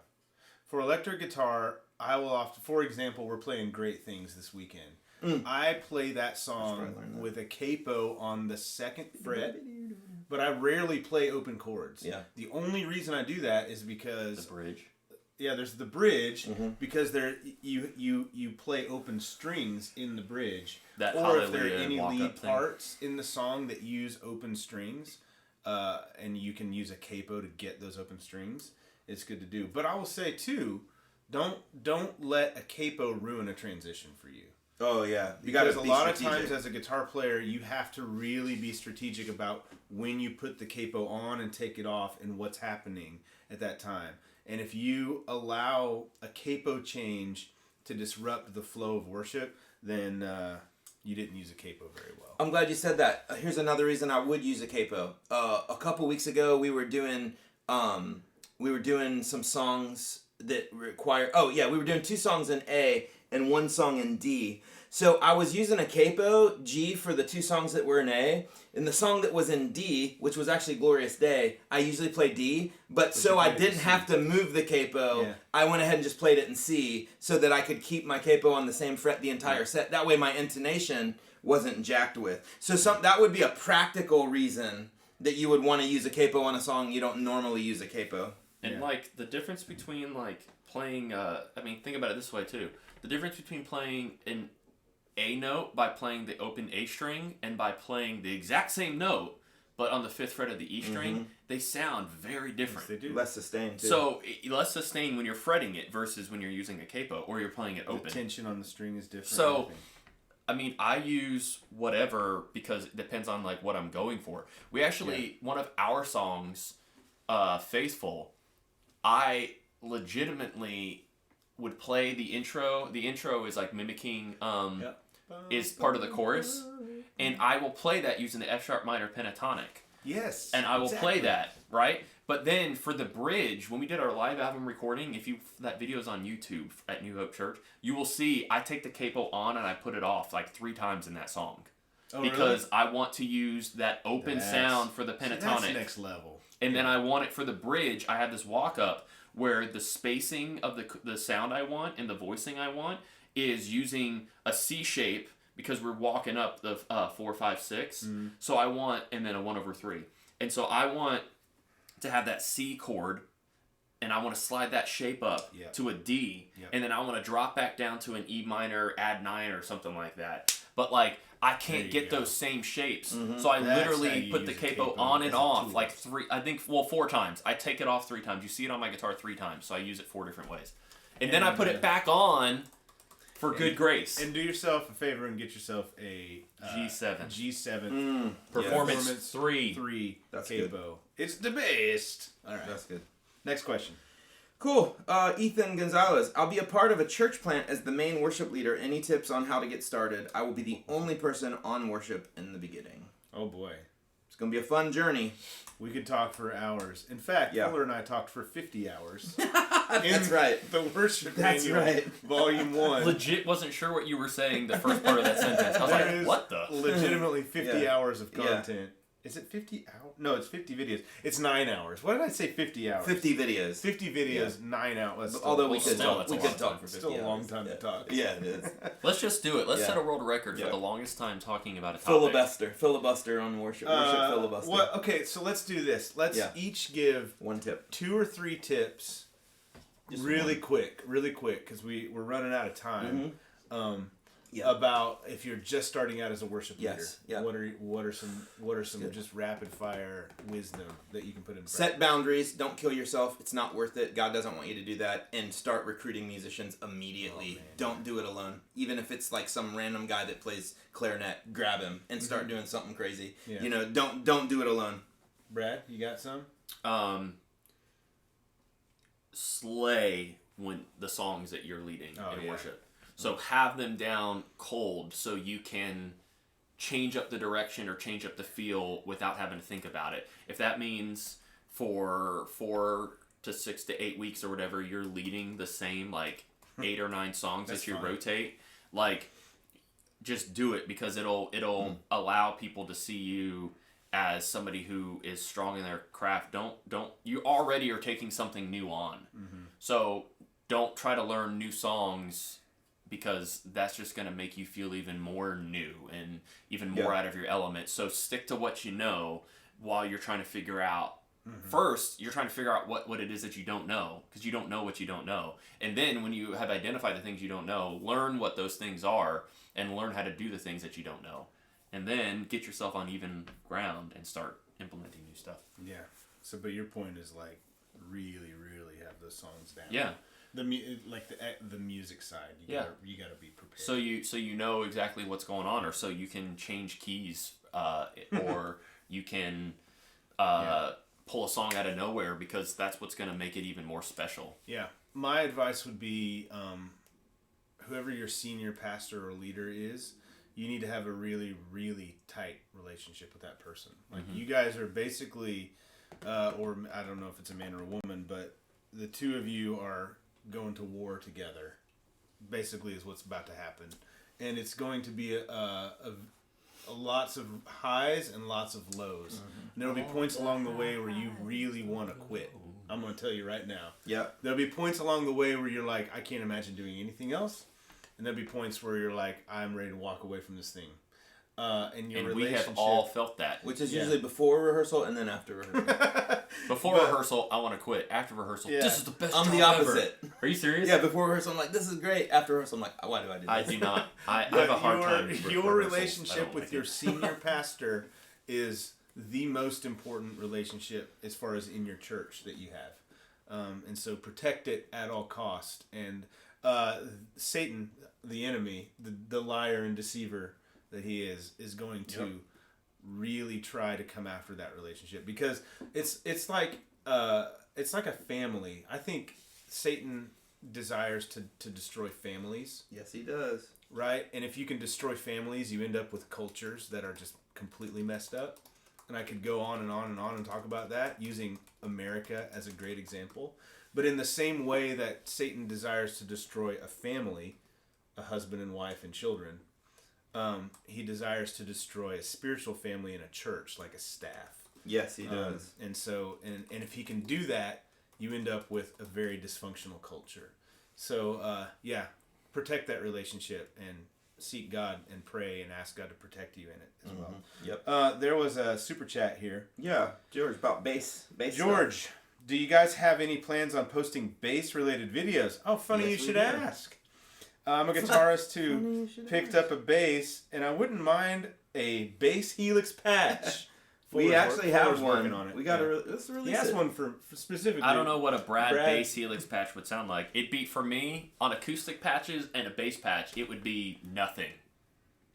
For electric guitar, I will often, for example, we're playing Great Things this weekend. I play that song with a capo on the 2nd fret, but I rarely play open chords.
Yeah.
The only reason I do that is because
The bridge.
Yeah, there's the bridge because you play open strings in the bridge,
That
or if there are
Hallelujah
any
walk-up
lead
thing.
parts in the song that use open strings, and you can use a capo to get those open strings. It's good to do. But I will say too, don't let a capo ruin a transition for you.
Oh yeah,
Because a lot of times as a guitar player, you have to really be strategic about when you put the capo on and take it off and what's happening at that time. And if you allow a capo change to disrupt the flow of worship, then you didn't use a capo very well.
I'm glad you said that. Here's another reason I would use a capo. A couple weeks ago, we were doing some songs that require. We were doing 2 songs in A and 1 song in D. So I was using a capo G for the 2 songs that were in A, and the song that was in D, which was actually Glorious Day, I usually play D, but so I didn't have to move the capo. Yeah. I went ahead and just played it in C so that I could keep my capo on the same fret the entire set. That way my intonation wasn't jacked with. So that would be a practical reason that you would want to use a capo on a song you don't normally use a capo.
And like the difference between like playing, think about it this way too. The difference between playing an A note by playing the open A string and by playing the exact same note but on the 5th fret of the E string, they sound very different.
Yes, they do.
Less sustain too.
So less sustain when you're fretting it versus when you're using a capo or you're playing it open.
The tension on the string is different.
So I use whatever because it depends on like what I'm going for. We actually one of our songs, Faithful, I legitimately would play the intro. The intro is like mimicking is part of the chorus, and I will play that using the F sharp minor pentatonic.
Yes.
And I will play that, right? But then for the bridge, when we did our live album recording, that video is on YouTube at New Hope Church, you will see I take the capo on and I put it off like 3 times in that song.
Oh,
because
really?
I want to use that open sound for the pentatonic.
That's next level.
And then I want it for the bridge. I have this walk up where the spacing of the sound I want and the voicing I want is using a C shape because we're walking up the 4, 5, 6. So I want, and then a 1/3. And so I want to have that C chord, and I want to slide that shape up to a D, and then I want to drop back down to an E minor, add 9 or something like that. But like I can't get those same shapes, so I literally put the capo on and off like 4 times. I take it off 3 times. You see it on my guitar 3 times, so I use it 4 different ways, and then I put it back on For good grace.
And do yourself a favor and get yourself a
G7.
G7
Performance 3.
That's
Capo.
good.
It's the best. All right.
That's good.
Next question.
Cool. Ethan Gonzalez. I'll be a part of a church plant as the main worship leader. Any tips on how to get started? I will be the only person on worship in the beginning.
Oh boy.
It's going to be a fun journey.
We could talk for hours. In fact, Fuller and I talked for 50 hours.
That's right.
The Worship
That's
Manual,
right.
Volume 1.
Legit wasn't sure what you were saying the first part of that sentence. I was
There
like,
is
what the?
legitimately 50
Yeah.
hours of content. Is it 50 hours? No, it's 50 videos. It's 9 hours. Why did I say 50 hours?
50 videos.
50 videos, 9 hours.
Although we could
still,
talk,
that's a
we
long
could talk
time.
for 50
Still a long
hours.
time to talk.
Yeah, it is.
Let's just do it. Let's
Yeah.
set a world record for
Yeah.
the longest time talking about a topic.
Filibuster on worship. Worship filibuster.
Okay, so let's do this. Let's each give
One tip.
2 or 3 tips
Just
really quick, because we're running out of time.
Yeah.
About if you're just starting out as a worship leader.
Yes. Yeah.
What are some
Good.
just rapid fire wisdom that you can put in practice?
Set boundaries. Don't kill yourself. It's not worth it. God doesn't want you to do that. And start recruiting musicians immediately.
Oh, man.
Don't do it alone. Even if it's like some random guy that plays clarinet, grab him and start doing something crazy.
Yeah.
You know, don't do it alone.
Brad, you got some?
Slay when the songs that you're leading in
yeah.
worship. So have them down cold so you can change up the direction or change up the feel without having to think about it. If that means for 4 to 6 to 8 weeks or whatever, you're leading the same like 8 or 9 songs
That's
that you
fine.
rotate, like just do it because it'll allow people to see you as somebody who is strong in their craft. Don't you already are taking something new on. So don't try to learn new songs because that's just going to make you feel even more new and even more out of your element. So stick to what you know while you're trying to figure out. First, you're trying to figure out what it is that you don't know, because you don't know what you don't know. And then when you have identified the things you don't know, learn what those things are and learn how to do the things that you don't know. And then get yourself on even ground and start implementing new stuff.
Yeah. So, but your point is like really, really have those songs down.
Yeah.
The music side. You gotta be prepared.
So you know exactly what's going on, or so you can change keys, or you can pull a song out of nowhere, because that's what's going to make it even more special.
Yeah. My advice would be, whoever your senior pastor or leader is, you need to have a really, really tight relationship with that person. Like you guys are basically, or I don't know if it's a man or a woman, but the two of you are going to war together, basically, is what's about to happen. And it's going to be a lots of highs and lots of lows. And there'll be points along the way where you really want to quit. I'm going to tell you right now.
Yep.
There'll be points along the way where you're like, I can't imagine doing anything else. And there'll be points where you're like, I'm ready to walk away from this thing. And your
and
relationship...
we have all felt that.
Which is usually before rehearsal and then after rehearsal.
Before rehearsal, I want to quit. After rehearsal, this is the best
I'm
job
the opposite.
ever. Are you serious?
Yeah, before rehearsal, I'm like, this is great. After rehearsal, I'm like, why do I do this?
I do not. I have a hard time with
Your
rehearsals. I
relationship
don't
with
like
your
it.
senior pastor is the most important relationship as far as in your church that you have. And so protect it at all cost. And Satan, the enemy, the liar and deceiver that he is going to really try to come after that relationship, because it's like a family. I think Satan desires to destroy families.
Yes, he does.
Right? And if you can destroy families, you end up with cultures that are just completely messed up. And I could go on and on and on and talk about that, using America as a great example. But in the same way that Satan desires to destroy a family, a husband and wife and children, he desires to destroy a spiritual family in a church, like a staff.
Yes, he does.
And so, and if he can do that, you end up with a very dysfunctional culture. So, protect that relationship and seek God and pray and ask God to protect you in it as well.
Yep.
There was a super chat here.
Yeah, George, about bass.
George, do you guys have any plans on posting bass-related videos? Oh, funny
Yes,
you should
we do.
ask. I'm a guitarist who picked up a bass, and I wouldn't mind a bass helix patch
We actually have
Fuller's
one.
working on it.
We got to let's release
He has
it.
one for specifically.
I don't know what a Brad bass helix patch would sound like. It'd be, for me, on acoustic patches and a bass patch, it would be nothing.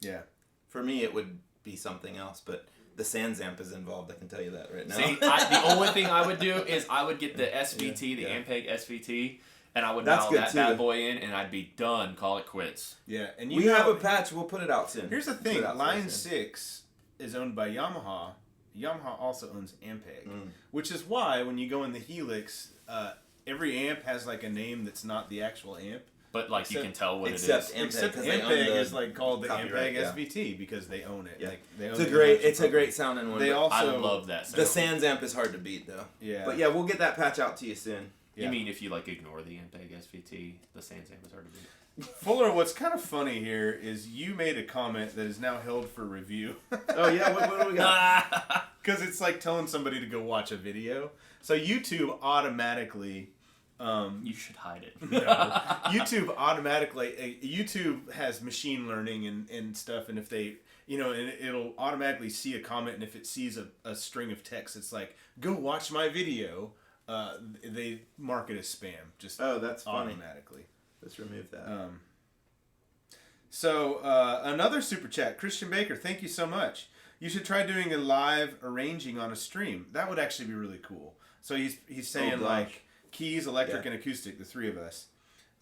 Yeah.
For me, it would be something else, but the Sans amp is involved. I can tell you that right now.
See, the only thing I would do is I would get the SVT, the Ampeg SVT, and I would dial that bad boy in, and I'd be done. Call it quits.
Yeah, and
we have a patch. We'll put it out soon.
Here's the thing: Line 6 is owned by Yamaha. Yamaha also owns Ampeg, which is why when you go in the Helix, every amp has like a name that's not the actual amp.
But like you can tell what it is.
Except Ampeg is like called the Ampeg SVT because they own it.
Yeah.
Like they own
it's a great sounding one.
They also
I love that sound.
The Sans amp is hard to beat though.
Yeah.
But yeah, we'll get that patch out to you soon.
You
Yeah.
mean if you like ignore the Ampeg SVT, the Sans amp is hard to beat?
Fuller, what's kind of funny here is you made a comment that is now held for review.
Oh yeah, what do we got?
Because it's like telling somebody to go watch a video. So YouTube automatically.
You should hide it.
No. YouTube has machine learning and stuff, and if they, and it'll automatically see a comment, and if it sees a string of text, it's like, go watch my video. They mark it as spam. Just
that's funny.
Automatically.
Let's remove that.
So another super chat, Christian Baker. Thank you so much. You should try doing a live arranging on a stream. That would actually be really cool. So he's saying like keys, electric, and acoustic, the three of us.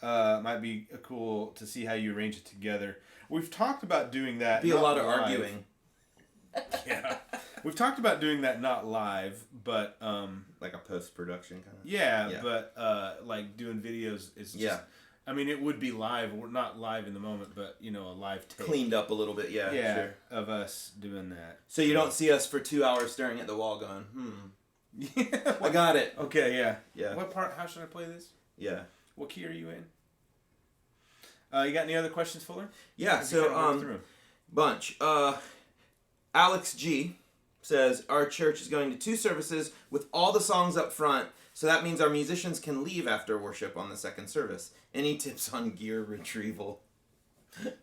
Might be cool to see how you arrange it together. We've talked about doing that.
Be a lot of arguing.
Yeah. We've talked about doing that not live, but
like a post-production kind of.
Yeah, but like doing videos is just I mean, it would be live. We're not live in the moment, but a live take.
Cleaned up a little bit, sure.
Of us doing that.
So you don't see us for 2 hours staring at the wall going,
Yeah,
I got it.
Okay, yeah.
Yeah.
What part? How should I play this?
Yeah.
What key are you in? You got any other questions, Fuller?
Yeah. So bunch. Alex G says our church is going to 2 services with all the songs up front. So that means our musicians can leave after worship on the second service. Any tips on gear retrieval?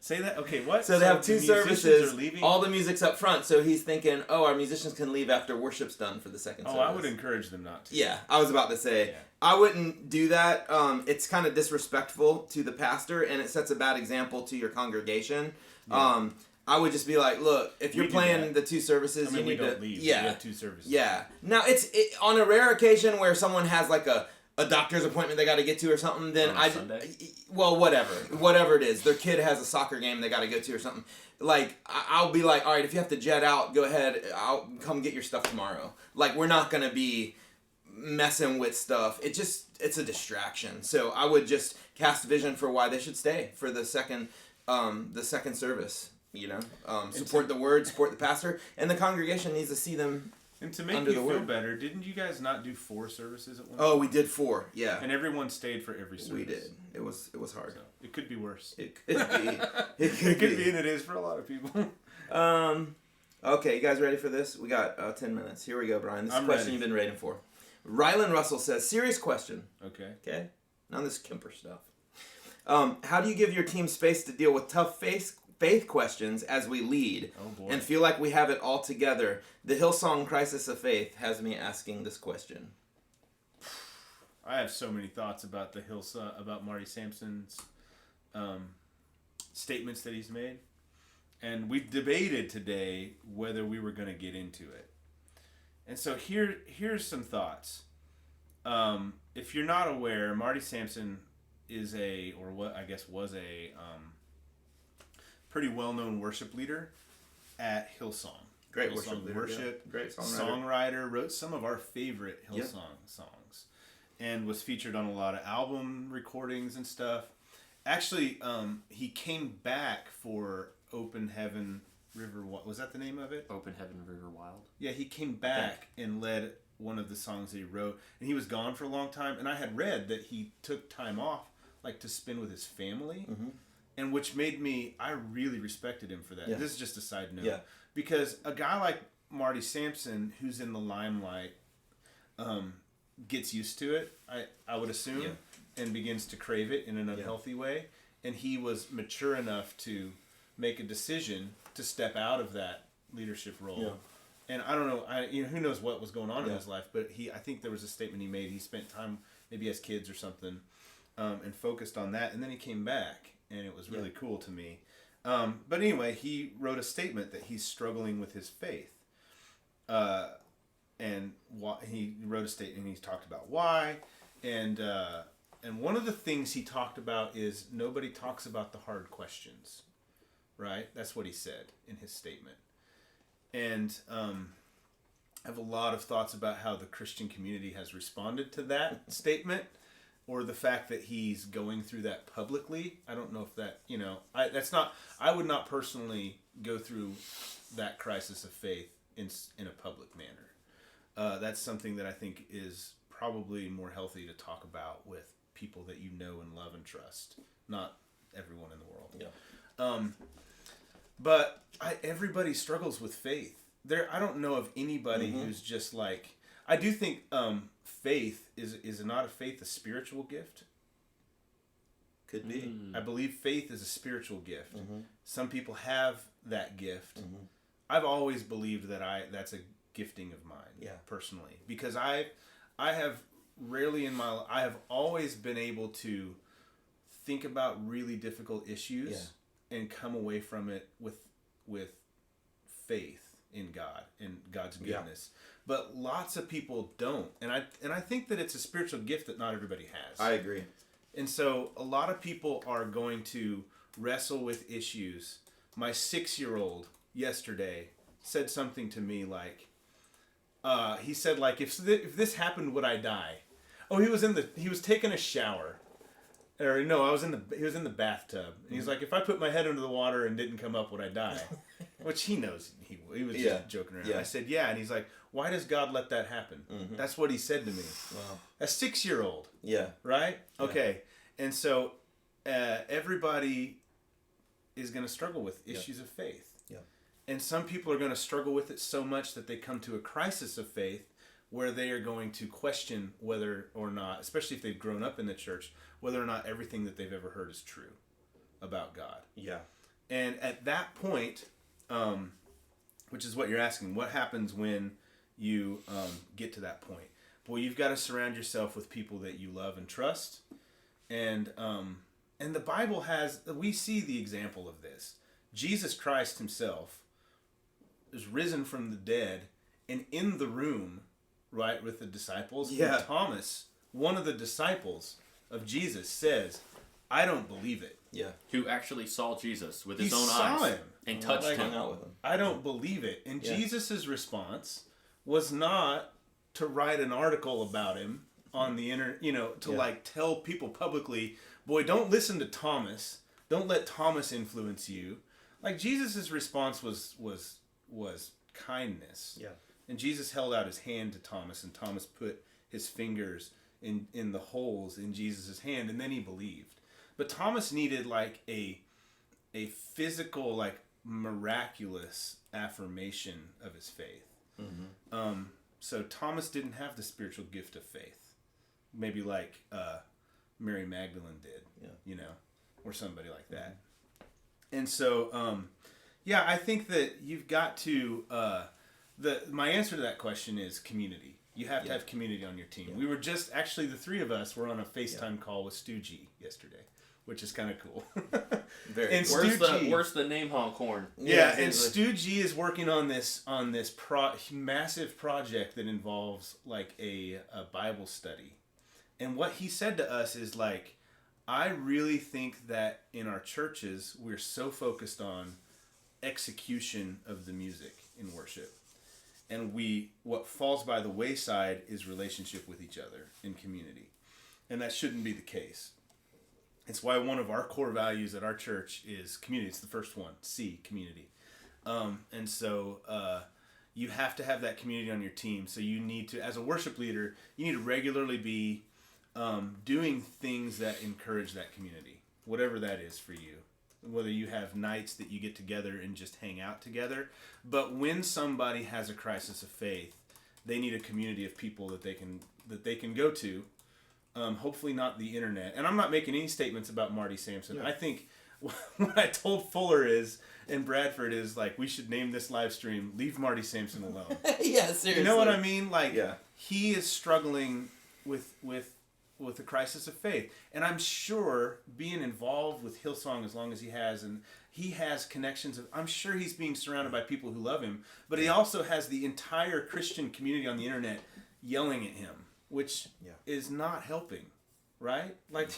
Say that. Okay, what?
So they have 2 services. All the music's up front. So he's thinking, our musicians can leave after worship's done for the second service.
I would encourage them not to.
Yeah, I was about to say. Yeah. I wouldn't do that. It's kind of disrespectful to the pastor, and it sets a bad example to your congregation. Yeah. I would just be like, look, if you're playing the 2 services, you need to leave. Yeah,
we have 2 services.
Yeah. Now it's on a rare occasion where someone has like a doctor's appointment they got to get to or something. Then whatever it is, their kid has a soccer game they got to go to or something. Like I'll be like, all right, if you have to jet out, go ahead. I'll come get your stuff tomorrow. Like we're not gonna be messing with stuff. It's a distraction. So I would just cast vision for why they should stay for the second service. Support the word, support the pastor, and the congregation needs to see them.
And to make you feel better, didn't you guys not do 4 services at once?
Oh, we did 4, yeah.
And everyone stayed for every service.
We did. It was hard.
So it could be worse.
It could be.
It could be, and it is for a lot of people.
Okay, you guys ready for this? We got 10 minutes. Here we go, Brian. This is a question you've been waiting for. Rylan Russell says, serious question. Okay. None of this Kemper stuff. How do you give your team space to deal with tough faith questions as we lead and feel like we have it all together? The Hillsong Crisis of Faith has me asking this question.
I have so many thoughts about the about Marty Sampson's statements that he's made, and we debated today whether we were going to get into it. And so here's some thoughts. If you're not aware, Marty Sampson was a pretty well-known worship leader at Hillsong.
Great
Hillsong
worship leader. Great
songwriter. Wrote some of our favorite Hillsong songs, and was featured on a lot of album recordings and stuff. Actually, he came back for Open Heaven River. What was that the name of it?
Open Heaven River Wild.
Yeah, he came back and led one of the songs that he wrote, and he was gone for a long time. And I had read that he took time off, like to spend with his family. Mm-hmm. And which made me, I really respected him for that. Yeah. This is just a side note. Yeah. Because a guy like Marty Sampson, who's in the limelight, gets used to it, I would assume, and begins to crave it in an unhealthy way. And he was mature enough to make a decision to step out of that leadership role And I don't know, who knows what was going on in his life, but I think there was a statement he made. He spent time, maybe as kids or something, and focused on that, and then he came back, and it was really cool to me. But anyway, he wrote a statement that he's struggling with his faith. And he wrote a statement, and he talked about why, and one of the things he talked about is nobody talks about the hard questions, right? That's what he said in his statement. And I have a lot of thoughts about how the Christian community has responded to that statement, or the fact that he's going through that publicly. I don't know if that, I would not personally go through that crisis of faith in a public manner. That's something that I think is probably more healthy to talk about with people that you know and love and trust, not everyone in the world.
Yeah.
But everybody struggles with faith. I don't know of anybody who's just like, I do think faith is not a faith a spiritual gift?
Could be.
I believe faith is a spiritual gift. Some people have that gift. I've always believed that that's a gifting of mine, personally, because I have rarely in my life, I have always been able to think about really difficult issues and come away from it with faith in God and God's goodness. But lots of people don't, and I think that it's a spiritual gift that not everybody has.
I agree.
And so a lot of people are going to wrestle with issues. My 6-year-old yesterday said something to me like, he said, like, if this happened, would I die? Oh, he was taking a shower. Or no, he was in the bathtub. And he's like, if I put my head under the water and didn't come up, would I die? Which he knows he was just joking around. I said, yeah. And he's like, why does God let that happen? That's what he said to me.
Wow.
A 6-year-old.
Yeah.
Right? Okay. And so everybody is going to struggle with issues of faith.
Yeah.
And some people are going to struggle with it so much that they come to a crisis of faith where they are going to question whether or not, especially if they've grown up in the church, whether or not everything that they've ever heard is true about God.
Yeah.
And at that point, which is what you're asking, what happens when you get to that point? Well, you've got to surround yourself with people that you love and trust. And the Bible we see the example of this. Jesus Christ himself is risen from the dead and in the room, right, with the disciples.
Yeah.
And Thomas, one of the disciples of Jesus, says, I don't believe it.
Yeah. Who actually saw Jesus with his own
saw
eyes
him.
and touched him.
Out with him.
I don't believe it. And Jesus' response was not to write an article about him on the internet, like tell people publicly, boy, don't listen to Thomas. Don't let Thomas influence you. Like, Jesus' response was kindness.
Yeah.
And Jesus held out his hand to Thomas, and Thomas put his fingers in the holes in Jesus' hand, and then he believed. But Thomas needed like a physical, like miraculous affirmation of his faith. So Thomas didn't have the spiritual gift of faith. Maybe like Mary Magdalene did, or somebody like that. And so, I think that you've got to, my answer to that question is community. You have to have community on your team. Yeah. We were actually the three of us were on a FaceTime call with Stu G yesterday, which is kind of cool.
Very
and
cool. Where's the name honkhorn?
Yeah, and Stu G is working on this massive project that involves like a Bible study. And what he said to us is like, I really think that in our churches, we're so focused on execution of the music in worship. And what falls by the wayside is relationship with each other in community. And that shouldn't be the case. It's why one of our core values at our church is community. It's the first one, C, community. And so you have to have that community on your team. So you need to, as a worship leader, you need to regularly be doing things that encourage that community, whatever that is for you. Whether you have nights that you get together and just hang out together. But when somebody has a crisis of faith, they need a community of people that they can go to. Hopefully not the internet. And I'm not making any statements about Marty Sampson. Yeah. what I told Fuller in Bradford is like, we should name this live stream "Leave Marty Sampson Alone."
Yeah, seriously.
You know what I mean? Like,
yeah.
he is struggling with the crisis of faith, and I'm sure being involved with Hillsong as long as he has, and he has connections I'm sure he's being surrounded by people who love him, but he also has the entire Christian community on the internet yelling at him, which is not helping, right? Like,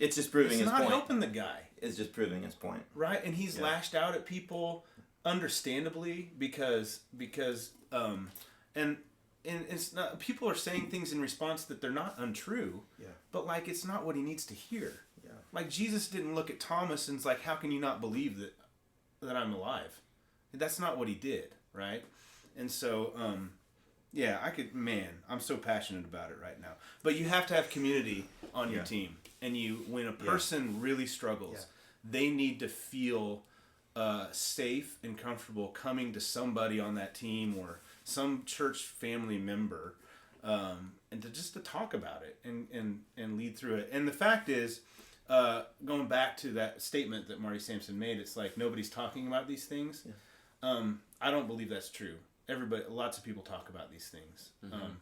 it's just proving his point.
It's not helping the guy.
It's just proving his point.
Right? And he's lashed out at people, understandably, because and it's not, people are saying things in response that they're not untrue, but like, it's not what he needs to hear. Yeah. Like, Jesus didn't look at Thomas and it's like, how can you not believe that I'm alive? That's not what he did, right? And so, I'm so passionate about it right now. But you have to have community on your team. And when a person really struggles, they need to feel safe and comfortable coming to somebody on that team or some church family member, and to talk about it and lead through it. And the fact is, going back to that statement that Marty Sampson made, it's like nobody's talking about these things. I don't believe that's true. Lots of people talk about these things.
Mm-hmm.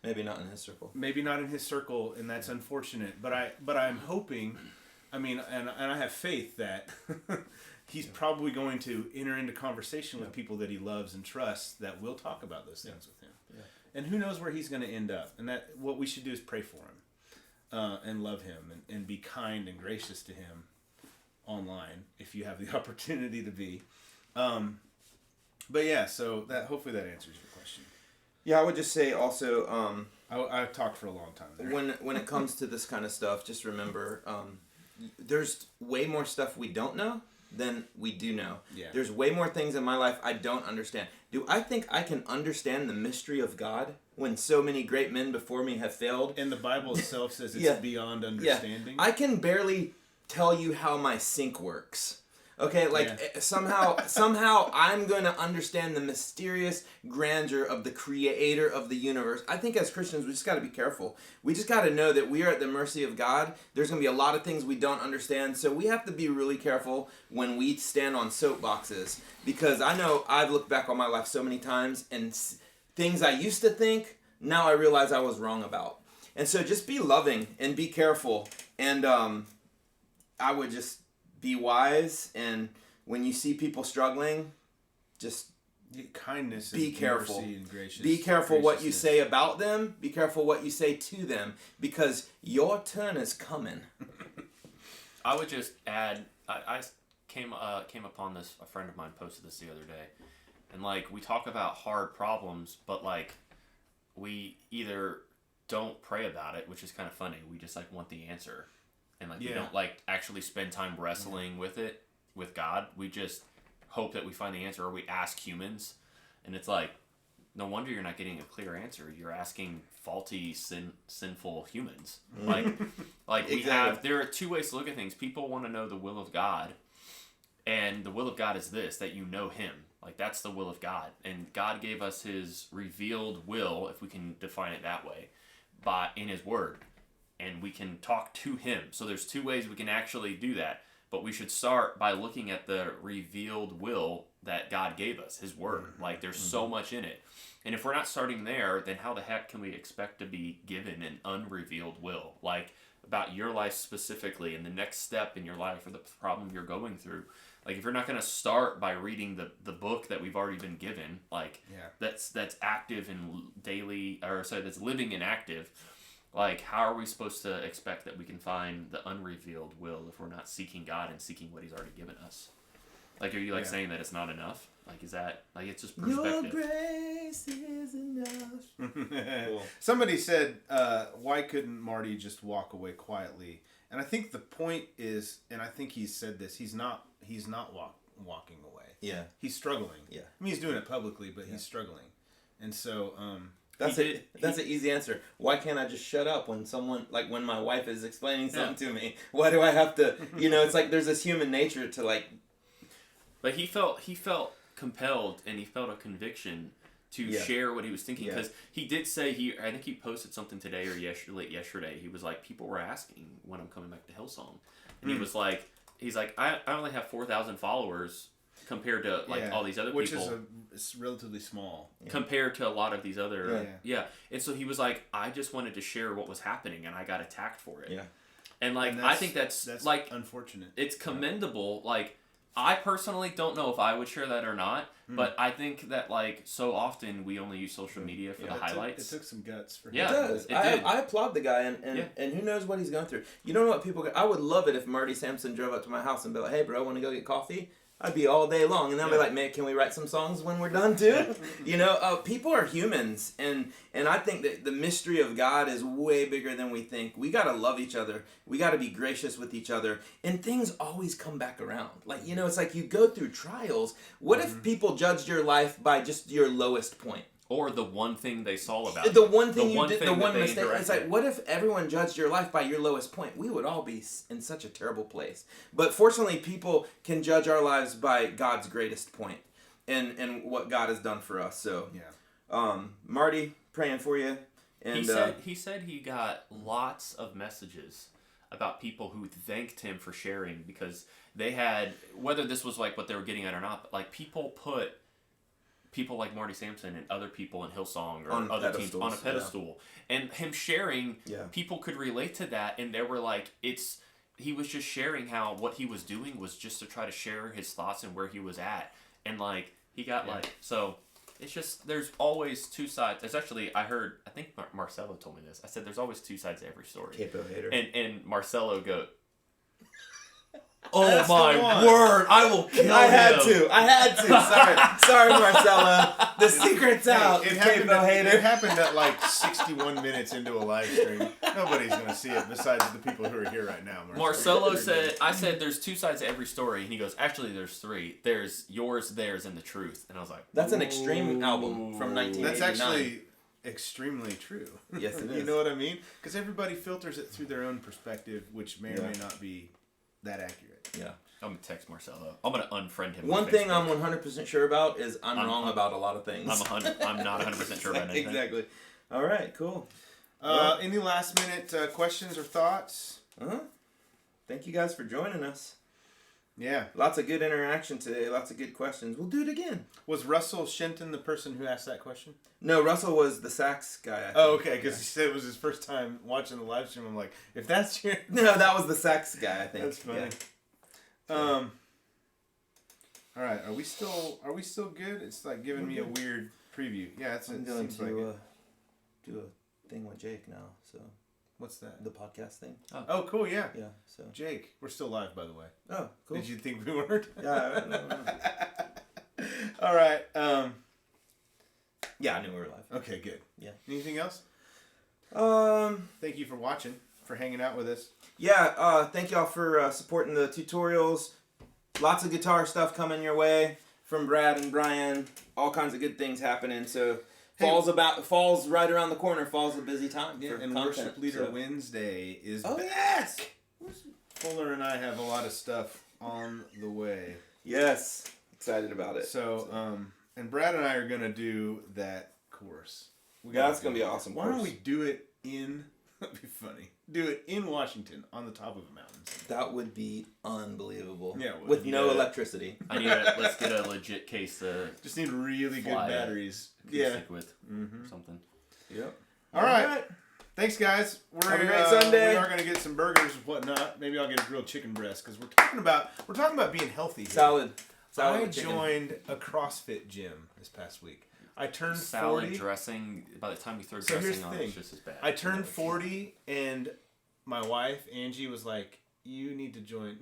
Maybe not in his circle.
Maybe not in his circle, and that's unfortunate. But I'm hoping, and I have faith that he's probably going to enter into conversation with people that he loves and trusts that will talk about those things with him. Yeah. And who knows where he's going to end up. And that what we should do is pray for him and love him and be kind and gracious to him online if you have the opportunity to be. But yeah, so hopefully that answers your question.
Yeah, I would just say also...
I talked for a long time there.
When it comes to this kind of stuff, just remember, there's way more stuff we don't know than we do know. Yeah. There's way more things in my life I don't understand. Do I think I can understand the mystery of God when so many great men before me have failed?
And the Bible itself says it's beyond understanding.
Yeah. I can barely tell you how my sink works. Okay, somehow I'm going to understand the mysterious grandeur of the creator of the universe. I think as Christians, we just got to be careful. We just got to know that we are at the mercy of God. There's going to be a lot of things we don't understand, so we have to be really careful when we stand on soapboxes. Because I know I've looked back on my life so many times, and things I used to think, now I realize I was wrong about. And so just be loving and be careful. And I would just... be wise, and when you see people struggling, just
kindness,
be careful.
Mercy and gracious,
be careful what you say about them. Be careful what you say to them, because your turn is coming.
I would just add, I came upon this. A friend of mine posted this the other day, and like, we talk about hard problems, but like, we either don't pray about it, which is kind of funny. We just like want the answer. And like, we don't like actually spend time wrestling with it, with God. We just hope that we find the answer, or we ask humans. And it's like, no wonder you're not getting a clear answer. You're asking faulty, sinful humans. Like
Exactly.
there are two ways to look at things. People want to know the will of God. And the will of God is this, that you know him. Like, that's the will of God. And God gave us his revealed will, if we can define it that way, in his word. And we can talk to him. So there's two ways we can actually do that. But we should start by looking at the revealed will that God gave us, his word. Like, there's so much in it. And if we're not starting there, then how the heck can we expect to be given an unrevealed will? Like, about your life specifically, and the next step in your life, or the problem you're going through. Like, if you're not going to start by reading the book that we've already been given, like, that's active and that's living and active. Like, how are we supposed to expect that we can find the unrevealed will if we're not seeking God and seeking what he's already given us? Like, are you saying that it's not enough? Like, is that, like, it's just perspective.
Your grace is enough.
Cool. Somebody said, why couldn't Marty just walk away quietly? And I think the point is, and I think he's said this, he's not walking away.
Yeah.
He's struggling.
Yeah.
I mean, he's doing it publicly, but he's struggling. And so,
That's an easy answer. Why can't I just shut up when someone, like when my wife is explaining something to me? Why do I have to, it's like there's this human nature to like...
But he felt compelled, and he felt a conviction to share what he was thinking, because he did say, I think he posted something today or late yesterday. He was like, people were asking when I'm coming back to Hillsong. And he was like, he's like, I only have 4,000 followers compared to all these other
which
people.
It's relatively small.
Compared to a lot of these other... Yeah. And so he was like, I just wanted to share what was happening, and I got attacked for it.
Yeah.
And I think that's like...
unfortunate.
It's commendable. Like, I personally don't know if I would share that or not, but I think that, like, so often we only use social media for the highlights.
It took some guts for him.
Yeah,
It does. I applaud the guy, and who knows what he's going through. You know what people... I would love it if Marty Sampson drove up to my house and be like, hey, bro, want to go get coffee? I'd be all day long, and they'll be like, man, can we write some songs when we're done too? You know, people are humans, and I think that the mystery of God is way bigger than we think. We gotta love each other. We gotta be gracious with each other, and things always come back around. Like, you know, it's like you go through trials. What if people judged your life by just your lowest point?
Or the one thing they saw about
The
you.
one thing you did, the one mistake.
indirected.
It's like, what if everyone judged your life by your lowest point? We would all be in such a terrible place. But fortunately, people can judge our lives by God's greatest point and what God has done for us. So, Marty, praying for you. And
he said he got lots of messages about people who thanked him for sharing because they had, whether this was like what they were getting at or not, but like people like Marty Sampson and other people in Hillsong or other teams on a pedestal. Yeah. And him sharing, people could relate to that, and they were like, he was just sharing how what he was doing was just to try to share his thoughts and where he was at. And like, he got so it's just, there's always two sides. There's actually, I think Marcelo told me this. I said, there's always two sides to every story.
Capo hater.
And Marcelo go,
That's
my word! I will kill him.
I had to. Sorry, Marcelo. The secret's out.
It happened at like 61 minutes into a live stream. Nobody's gonna see it besides the people who are here right now.
Marcelo said, "I said there's two sides to every story," and he goes, "Actually, there's three. There's yours, theirs, and the truth." And I was like,
"That's an extreme album from 1989."
That's actually extremely true.
Yes, it is.
You know what I mean? Because everybody filters it through their own perspective, which may or may not be that accurate.
Yeah.
I'm going to text Marcelo. I'm going to unfriend him.
One thing I'm 100% sure about is I'm wrong about a lot of things.
I'm not 100% sure about anything.
Exactly. All right, cool.
Any last minute questions or thoughts?
Thank you guys for joining us.
Yeah.
Lots of good interaction today. Lots of good questions. We'll do it again.
Was Russell Shenton the person who asked that question?
No, Russell was the sax guy.
Okay, because he said it was his first time watching the live stream. I'm like, if that's your...
No, that was the sax guy, I think.
That's funny.
Yeah.
All right, are we still good? It's like giving me a weird preview. Yeah,
I'm going to do a thing with Jake now. So
what's that?
The podcast thing.
Oh, cool. Yeah.
Yeah. So
Jake, we're still live, by the way.
Oh, cool.
Did you think we weren't?
Yeah. No.
All right.
Yeah, I knew we were live.
Okay, good.
Yeah.
Anything else? Thank you for watching, for hanging out with us.
Yeah. Thank y'all for supporting the tutorials. Lots of guitar stuff coming your way from Brad and Brian. All kinds of good things happening. So fall's right around the corner. Fall's a busy time.
Yeah,
for
and
content,
Worship Leader Wednesday is back.
Yes!
Fuller and I have a lot of stuff on the way.
Yes. Excited about it.
So, and Brad and I are gonna do that course.
That's gonna be awesome.
Why don't we do it in? That'd be funny. Do it in Washington on the top of the mountains.
That would be unbelievable.
Yeah,
with no electricity.
Let's get a legit case.
Just need really good batteries.
With something.
Yep. All right. Thanks, guys.
Have a great Sunday.
We are gonna get some burgers and whatnot. Maybe I'll get a grilled chicken breast because we're talking about being healthy here.
Salad.
I joined a CrossFit gym this past week. I turned 40.
Salad dressing, by the time you throw dressing on, it's just as bad.
I turned 40, and my wife, Angie, was like, you need to join.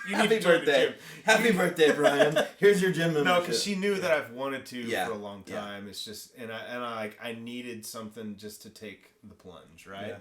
Happy birthday. Happy birthday, Brian. Here's your gym membership.
No, because she knew that I've wanted to for a long time. It's just, and I needed something just to take the plunge, right? Yeah.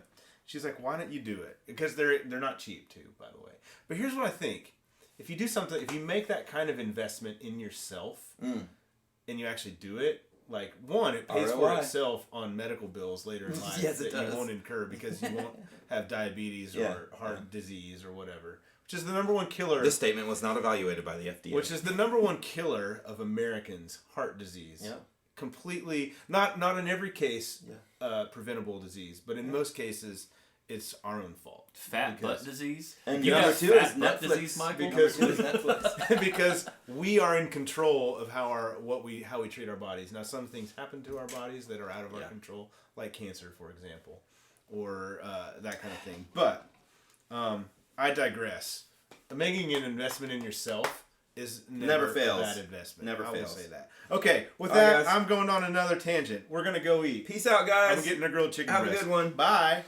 She's like, why don't you do it? Because they're not cheap, too, by the way. But here's what I think. If you do something, if you make that kind of investment in yourself, and you actually do it, like, one, it pays for itself on medical bills later in life that you won't incur because you won't have diabetes or heart disease or whatever, which is the number one killer.
This statement was not evaluated by the FDA.
Which is the number one killer of Americans, heart disease. Yeah. Completely, not in every case preventable disease, but in most cases, it's our own fault.
Fat butt disease.
And
You
number
have
2 is
fat butt
Netflix.
disease, Michael?
Because
Number 2 is Netflix.
because we are in control of how we treat our bodies. Now, some things happen to our bodies that are out of our control, like cancer, for example, or that kind of thing. But I digress. Making an investment in yourself is never
fails.
a bad investment.
Never
I
fails.
will say that. Okay, with
All right,
that,
guys.
I'm going on another tangent. We're gonna go eat.
Peace out, guys.
I'm getting a grilled chicken
Have
breast.
a good one.
Bye.